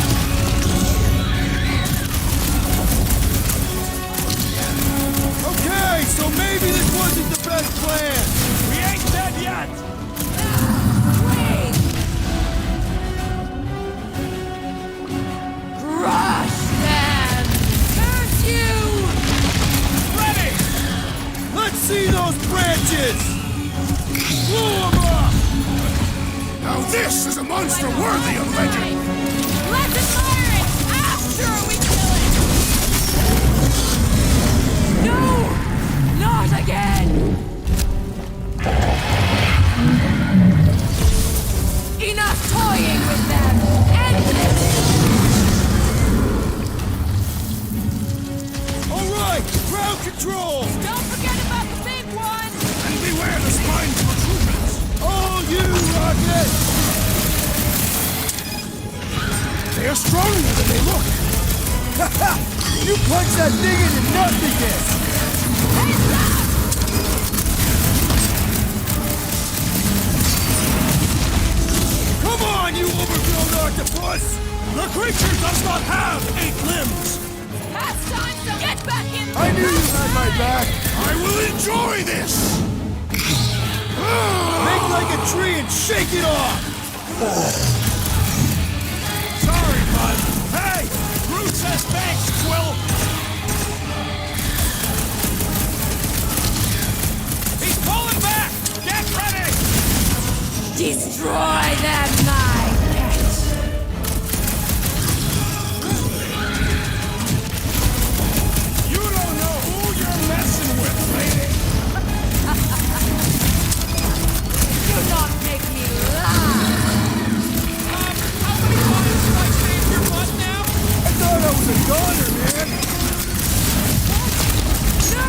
A: Okay, so maybe this wasn't the best plan.
G: We ain't dead yet!
E: Wait! Crush them! Curse you!
G: Ready!
A: Let's see those branches! Blow them up!
B: Now this is a monster worthy of legend!
E: Let's admire it after we kill it! No! Not again! Enough toying with them! End this!
A: Alright, ground control!
E: Don't forget about the big one!
B: And beware the spine protuberance!
A: All you, Rocket!
B: They are stronger than they look!
A: You punch that thing into nothingness!
E: Hey, stop!
A: Come on, you overgrown octopus!
B: The creature does not have 8 limbs!
E: Past time to get back in
A: I knew you had my back!
B: I will enjoy this!
A: Make like a tree and shake it off!
B: Sorry, bud. Hey! Groot says thanks, Quill!
G: He's pulling back! Get ready!
E: Destroy them, my pet!
B: You don't know who you're messing with, lady!
E: Do not make me laugh!
G: How many times have I saved your butt now?
A: I thought I was a goner, man!
E: No!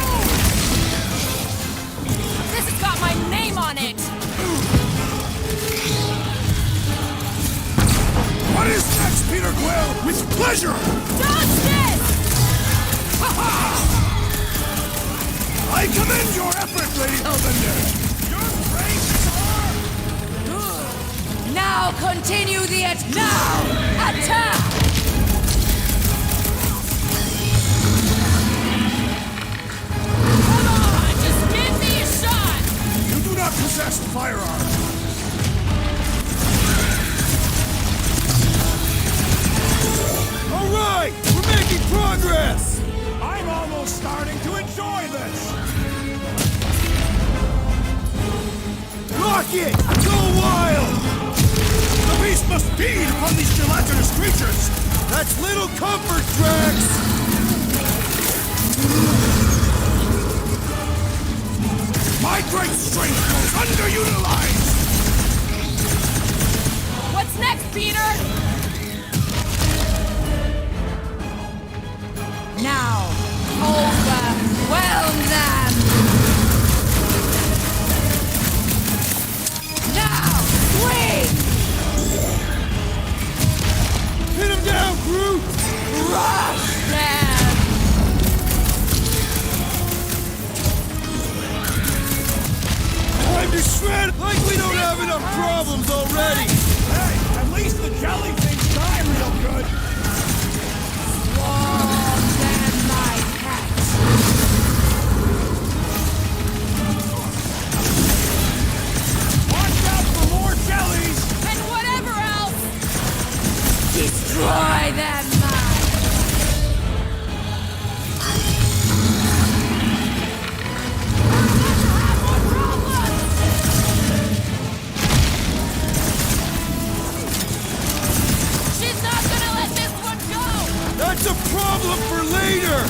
E: This has got my name on it!
B: What is next, Peter Quill? With pleasure!
E: Dodge this!
B: I commend your effort, Lady Hellbender! Your brains are...
E: Now continue the now! Attack! Come on, just give me a shot!
B: You do not possess a firearm.
A: Alright, we're making progress!
B: I'm almost starting to enjoy this!
A: Rocket, go wild!
B: The beast must feed upon these gelatinous creatures!
A: That's little comfort, Drax!
B: My great strength goes underutilized!
E: What's next, Peter? Now, overwhelm them! Now, swing!
A: Hit him down, Groot!
E: Rush them!
A: Time to shred like we don't have enough problems already!
B: Hey, at least the jelly things die real good!
E: Swarm them, my pets!
B: Watch out for more jellies!
E: And whatever else! Destroy them, my... She's not gonna let this one go!
A: That's a problem for later!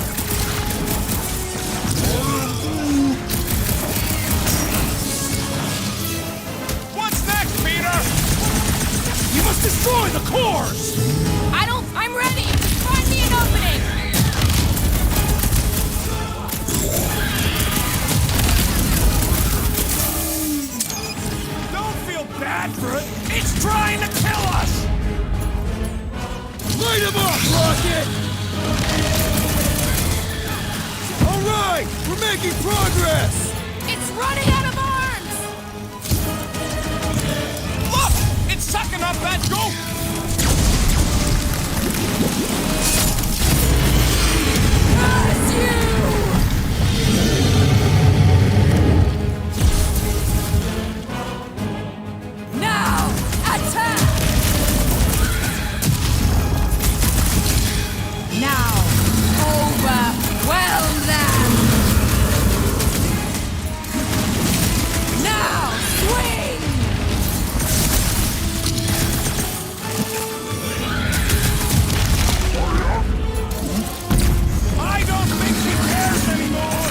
B: What's next, Peter? You must destroy the cores!
E: I'm ready! Just find me an opening!
B: Don't feel bad for it! It's trying to kill us!
A: Light him up, Rocket!
B: We're making progress!
E: It's running out of arms!
D: Look! It's sucking up that goop!
E: Curse you! Now, attack! Now, overwhelm them! Now, swing!
G: I don't think she cares anymore!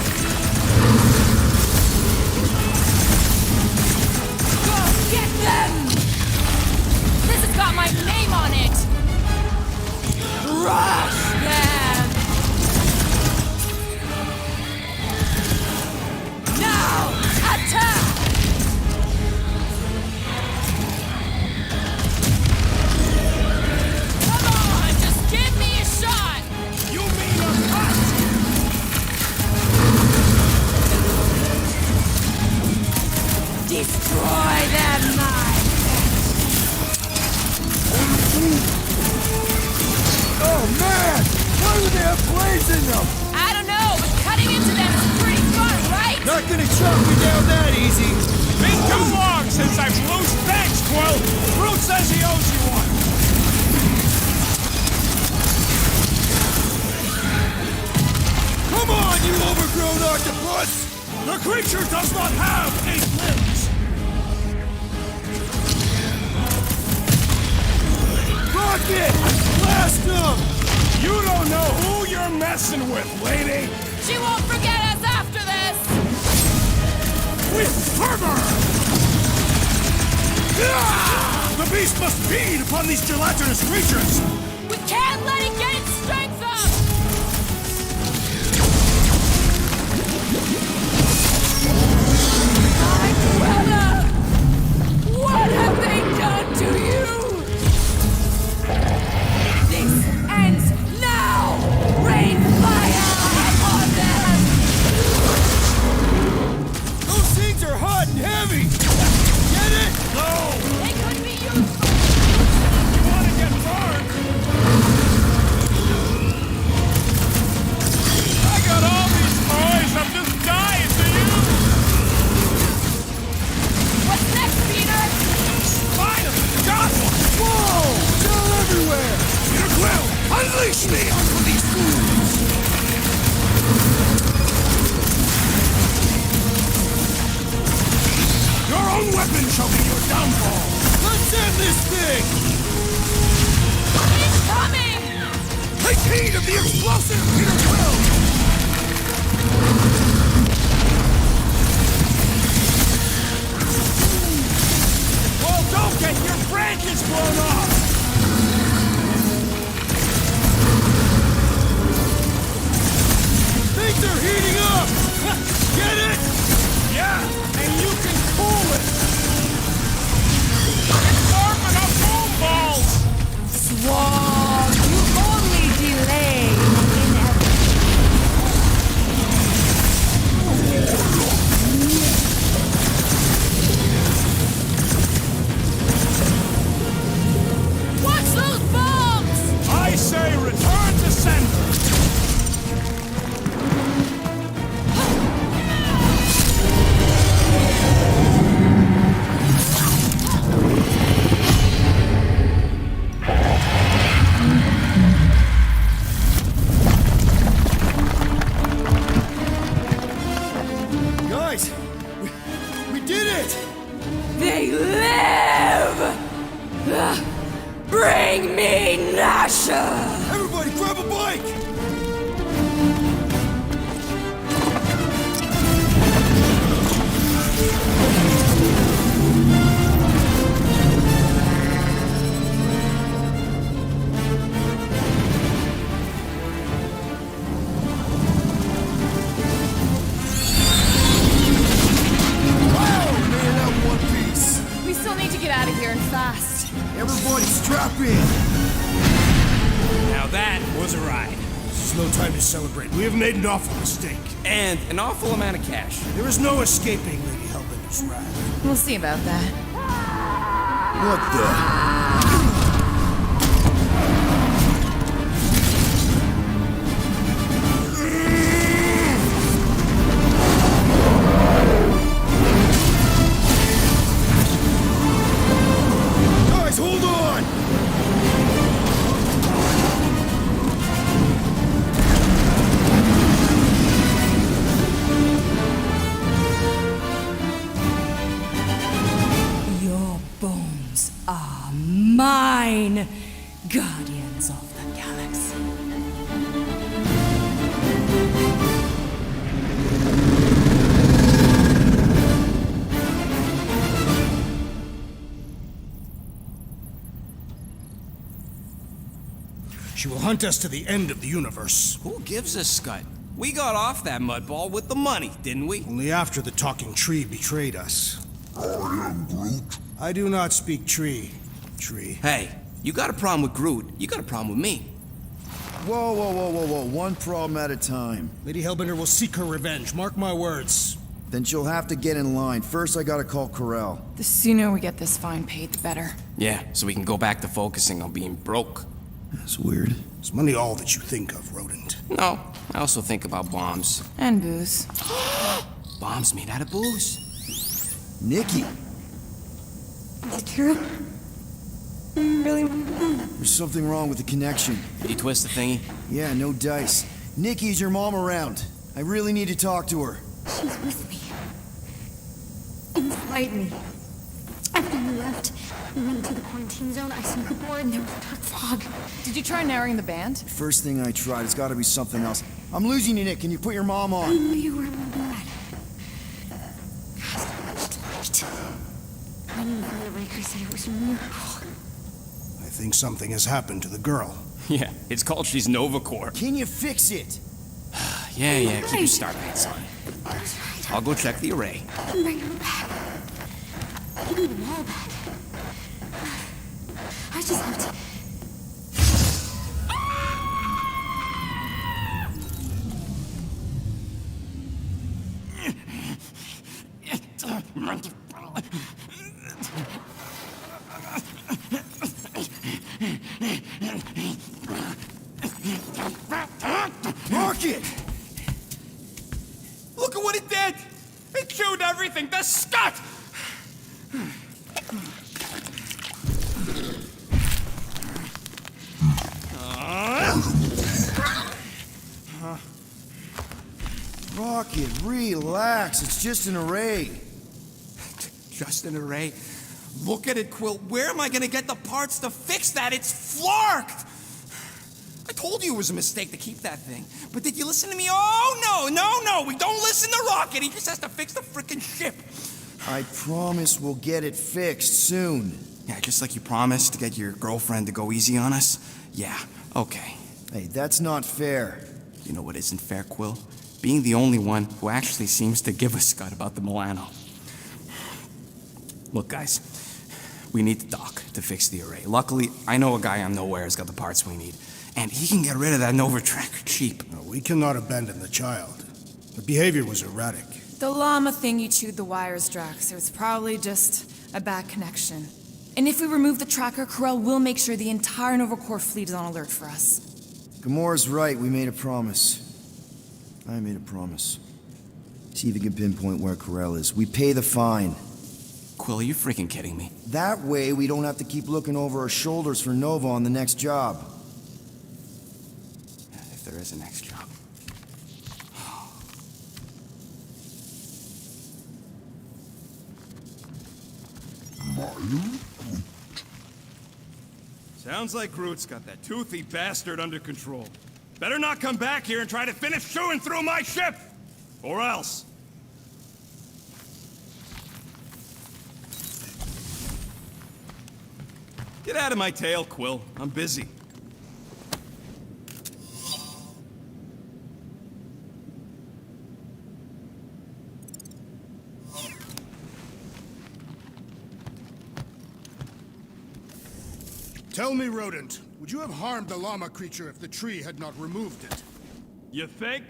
E: Go get them! This has got my name on it! Rush them! Now, attack! Come on, just give me a shot!
G: You mean a cut?
E: Destroy them, my
B: Oh man! Why do they have blades in them?
E: I don't know, but cutting into them is pretty fun, right?
B: Not gonna chop me down that easy.
G: Been too long since I've loosed thanks, Quill! Brute says he owes you one!
B: Come on, you overgrown octopus! The creature does not have 8 limbs! Rocket! Blast him!
G: You don't know who you're messing with, lady!
E: She won't forget us after this!
B: With fervor! Ah! The beast must feed upon these gelatinous creatures!
E: We can't let it get its strength up! My brother! What have they done to you? This ends now! Rain fire upon them!
B: Those things are hot and heavy! Get it? No!
E: They could be used!
G: You wanna get burned? I got all these toys, I'm just dying to use!
E: What's next, Peter?
G: Finally, got one!
B: Whoa! They're everywhere!
G: Peter Quill, unleash me onto these fools! Your own weapon shall be your downfall!
B: Let's end this thing!
E: It's coming!
G: Take heed of the explosive, Peter Quill! Well, don't get your branches blown off!
B: Things are heating up! Get it?
G: Yeah, and you can cool it! It's sharpen up boom balls!
M: Swag, you only delay inevitable.
A: to celebrate. We have made an awful mistake.
D: And an awful amount of cash.
A: There is no escaping Lady Hellbender's wrath.
H: We'll see about that.
C: What the?
A: Guys, hold on!
M: Your bones are mine, guardians of the galaxy.
A: She will hunt us to the end of the universe.
D: Who gives a scut? We got off that mudball with the money, didn't we?
A: Only after the talking tree betrayed us.
I: I am Groot.
A: I do not speak tree.
D: Hey, you got a problem with Groot, you got a problem with me.
C: Whoa, whoa, whoa, whoa, whoa. One problem at a time.
A: Lady Hellbender will seek her revenge, mark my words.
C: Then she'll have to get in line. First, I gotta call Corel.
H: The sooner we get this fine paid, the better.
D: Yeah, so we can go back to focusing on being broke.
C: That's weird.
A: Is money all that you think of, rodent?
D: No, I also think about bombs.
H: And booze.
D: Bombs made out of booze.
C: Nikki,
M: Is it true? Really?
C: there's something wrong with the connection.
D: Did you twist the thingy?
C: Yeah, no dice. Nikki's your mom around. I really need to talk to her.
M: She's with me. Inside me. After you left and went to the quarantine zone, I seen the board and there was a dark fog.
H: Did you try narrowing the band?
C: First thing I tried, it's gotta be something else. I'm losing you, Nick. Can you put your mom
M: I
C: on?
M: knew you were my dad. I knew from the Raker said it was a miracle.
A: I think something has happened to the girl.
D: Yeah, it's called she's Nova Corps.
C: Can you fix it?
D: Yeah, keep your starlights on. I'll go check the array.
M: Bring her back. Give me the wall back. I just have to.
C: Rocket!
D: Look at what it did! It chewed everything! The scut!
C: Rocket, relax. It's just an array.
D: Just an array. Look at it, Quill. Where am I gonna get the parts to fix that? It's flarked! I told you it was a mistake to keep that thing. But did you listen to me? Oh, no! We don't listen to Rocket. He just has to fix the frickin' ship.
C: I promise we'll get it fixed soon.
D: Yeah, just like you promised to get your girlfriend to go easy on us? Yeah, okay.
C: Hey, that's not fair.
D: You know what isn't fair, Quill? Being the only one who actually seems to give a scut about the Milano. Look, guys, we need the dock to fix the array. Luckily, I know a guy on Nowhere has got the parts we need. And he can get rid of that Nova tracker cheap.
A: No, we cannot abandon the child. Her behavior was erratic.
H: The llama thing you chewed the wires, Drax. It was probably just a bad connection. And if we remove the tracker, Corel will make sure the entire Nova Corps fleet is on alert for us.
C: Gamora's right. We made a promise. I made a promise. See if you can pinpoint where Corel is. We pay the fine.
D: Quill, are you freaking kidding me?
C: That way, we don't have to keep looking over our shoulders for Nova on the next job.
D: If there is a next job.
G: Sounds like Groot's got that toothy bastard under control. Better not come back here and try to finish chewing through my ship! Or else. Get out of my tail, Quill. I'm busy.
A: Tell me, rodent, would you have harmed the llama creature if the tree had not removed it?
G: You think?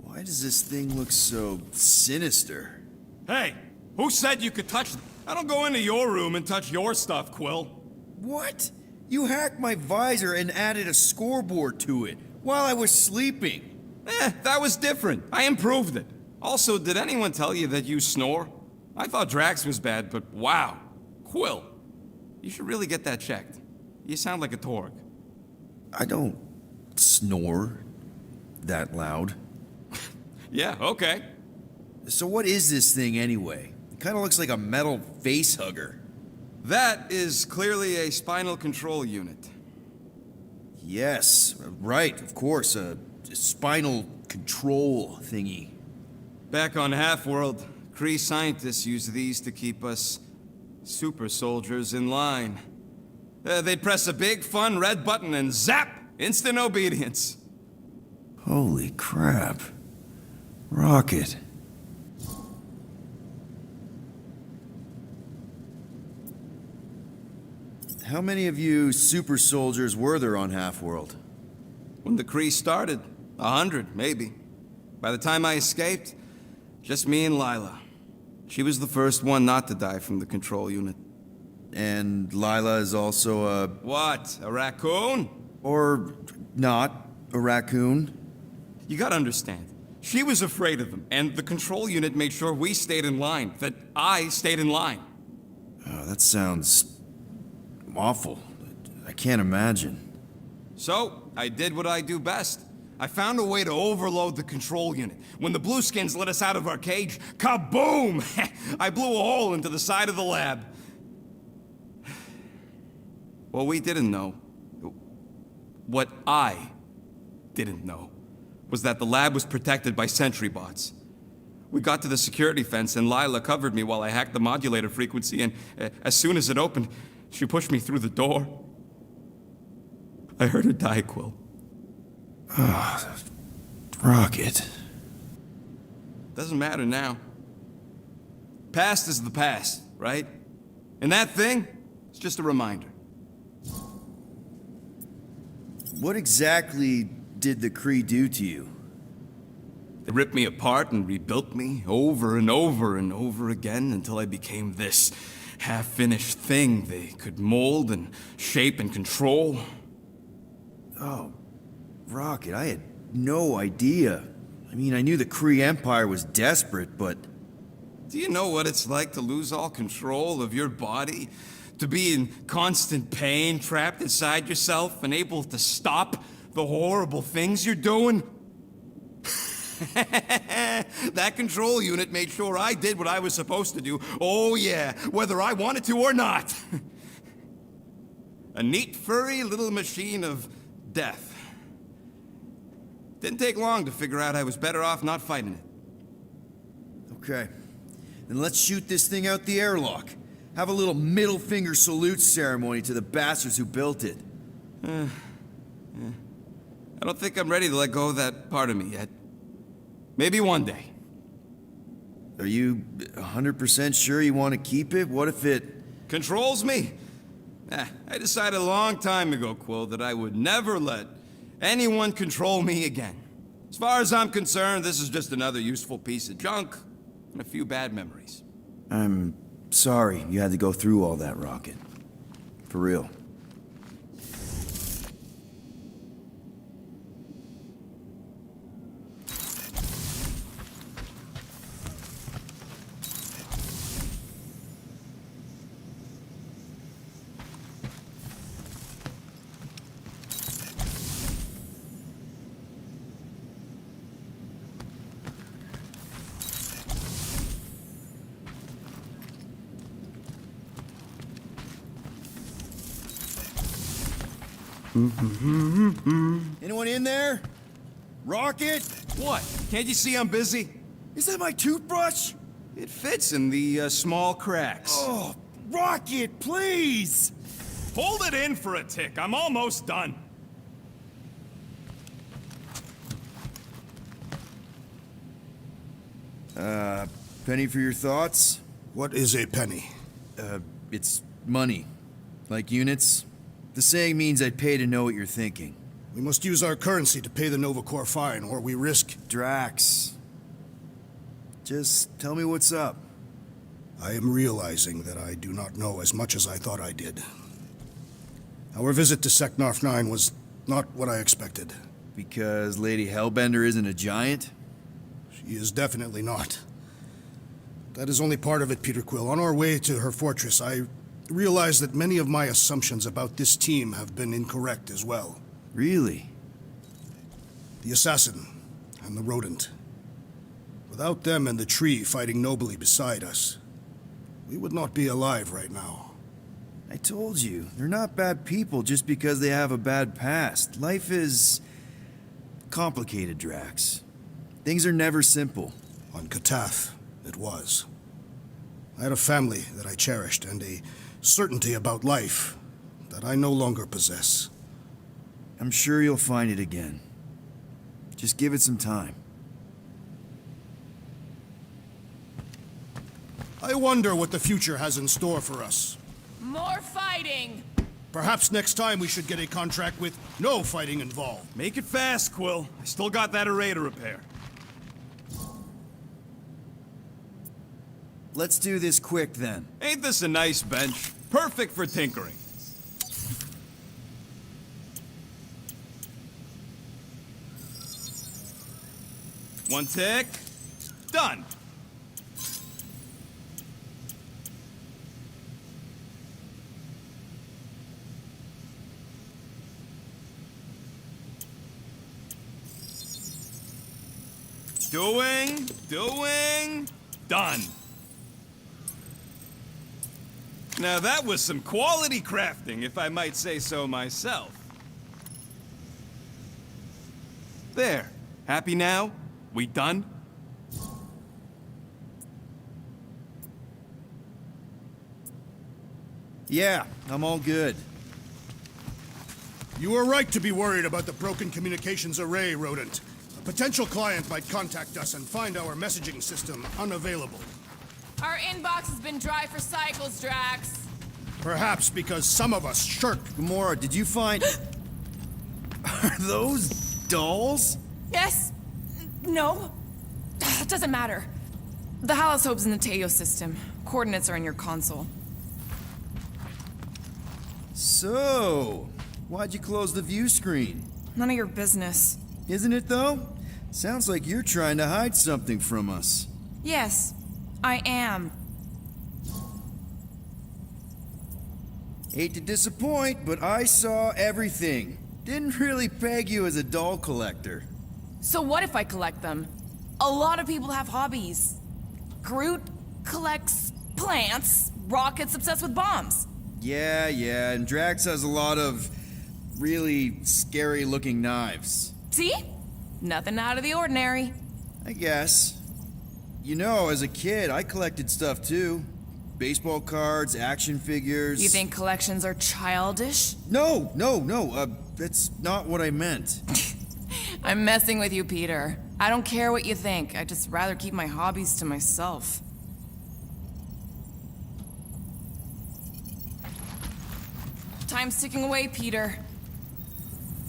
C: Why does this thing look so sinister?
B: Hey, who said you could touch them? I don't go into your room and touch your stuff, Quill.
C: What? You hacked my visor and added a scoreboard to it while I was sleeping.
D: That was different. I improved it. Also, did anyone tell you that you snore? I thought Drax was bad, but wow. Quill, you should really get that checked. You sound like a Torg.
C: I don't snore that loud.
D: Yeah, okay.
C: So what is this thing anyway? It kind of looks like a metal face hugger.
D: That is clearly a spinal control unit.
C: Yes, right, of course, a spinal control thingy.
D: Back on Half-World, Kree scientists use these to keep us super soldiers in line. They'd press a big, fun red button and zap! Instant obedience.
C: Holy crap. Rocket. How many of you super soldiers were there on Half-World?
D: When the Kree started, 100, maybe. By the time I escaped, just me and Lila. She was the first one not to die from the control unit.
C: And Lila is also a...
D: What? A raccoon?
C: Or not a raccoon?
D: You gotta understand. She was afraid of them, and the control unit made sure we stayed in line, that I stayed in line.
C: Oh, that sounds awful. I can't imagine.
D: So, I did what I do best. I found a way to overload the control unit. When the Blueskins let us out of our cage, kaboom! I blew a hole into the side of the lab. What we didn't know, what I didn't know, was that the lab was protected by sentry bots. We got to the security fence and Lila covered me while I hacked the modulator frequency, and as soon as it opened, she pushed me through the door. I heard her die, Quill.
C: Ah, Rocket.
D: Doesn't matter now. Past is the past, right? And that thing, it's just a reminder.
C: What exactly did the Kree do to you?
D: They ripped me apart and rebuilt me over and over and over again until I became this half-finished thing they could mold and shape and control.
C: Oh, Rocket, I had no idea. I mean, I knew the Kree Empire was desperate, but...
D: Do you know what it's like to lose all control of your body? To be in constant pain, trapped inside yourself, unable to stop the horrible things you're doing? That control unit made sure I did what I was supposed to do. Oh yeah, whether I wanted to or not. A neat, furry little machine of death. Didn't take long to figure out I was better off not fighting it.
C: Okay. Then let's shoot this thing out the airlock. Have a little middle finger salute ceremony to the bastards who built it.
D: I don't think I'm ready to let go of that part of me yet. Maybe one day.
C: Are you 100% sure you want to keep it? What if it...
D: Controls me? I decided a long time ago, Quill, that I would never let anyone control me again. As far as I'm concerned, this is just another useful piece of junk and a few bad memories.
C: I'm sorry you had to go through all that, Rocket. For real. Anyone in there? Rocket?
D: What? Can't you see I'm busy?
C: Is that my toothbrush?
D: It fits in the small cracks.
C: Oh, Rocket, please!
G: Hold it in for a tick. I'm almost done.
C: Penny for your thoughts?
A: What is a penny?
C: It's money. Like units. The saying means I'd pay to know what you're thinking.
A: We must use our currency to pay the Nova Corps fine, or we risk...
C: Drax. Just tell me what's up.
A: I am realizing that I do not know as much as I thought I did. Our visit to Seknarf 9 was not what I expected.
C: Because Lady Hellbender isn't a giant?
A: She is definitely not. That is only part of it, Peter Quill. On our way to her fortress, I realized that many of my assumptions about this team have been incorrect as well.
C: Really?
A: The assassin and the rodent. Without them and the tree fighting nobly beside us, we would not be alive right now.
C: I told you, they're not bad people just because they have a bad past. Life is complicated, Drax. Things are never simple.
A: On Katath, it was. I had a family that I cherished and a certainty about life that I no longer possess.
C: I'm sure you'll find it again. Just give it some time.
A: I wonder what the future has in store for us.
E: More fighting!
A: Perhaps next time we should get a contract with no fighting involved.
B: Make it fast, Quill. I still got that array to repair.
C: Let's do this quick then.
B: Ain't this a nice bench? Perfect for tinkering. One tick. Done. Doing, done. Now that was some quality crafting, if I might say so myself. There. Happy now? We done?
C: Yeah, I'm all good.
A: You were right to be worried about the broken communications array, Rodent. A potential client might contact us and find our messaging system unavailable.
E: Our inbox has been dry for cycles, Drax.
A: Perhaps because some of us shirked.
C: Gamora, did you find... Are those dolls?
H: Yes. No. It doesn't matter. The Halosobe's in the Teo system. Coordinates are in your console.
C: So, why'd you close the view screen?
H: None of your business.
C: Isn't it, though? Sounds like you're trying to hide something from us.
H: Yes, I am.
C: Hate to disappoint, but I saw everything. Didn't really peg you as a doll collector.
H: So what if I collect them? A lot of people have hobbies. Groot collects plants, Rocket's obsessed with bombs.
C: Yeah, and Drax has a lot of really scary-looking knives.
H: See? Nothing out of the ordinary.
C: I guess. You know, as a kid, I collected stuff too. Baseball cards, action figures...
H: You think collections are childish?
C: No, that's not what I meant.
H: I'm messing with you, Peter. I don't care what you think. I'd just rather keep my hobbies to myself. Time's ticking away, Peter.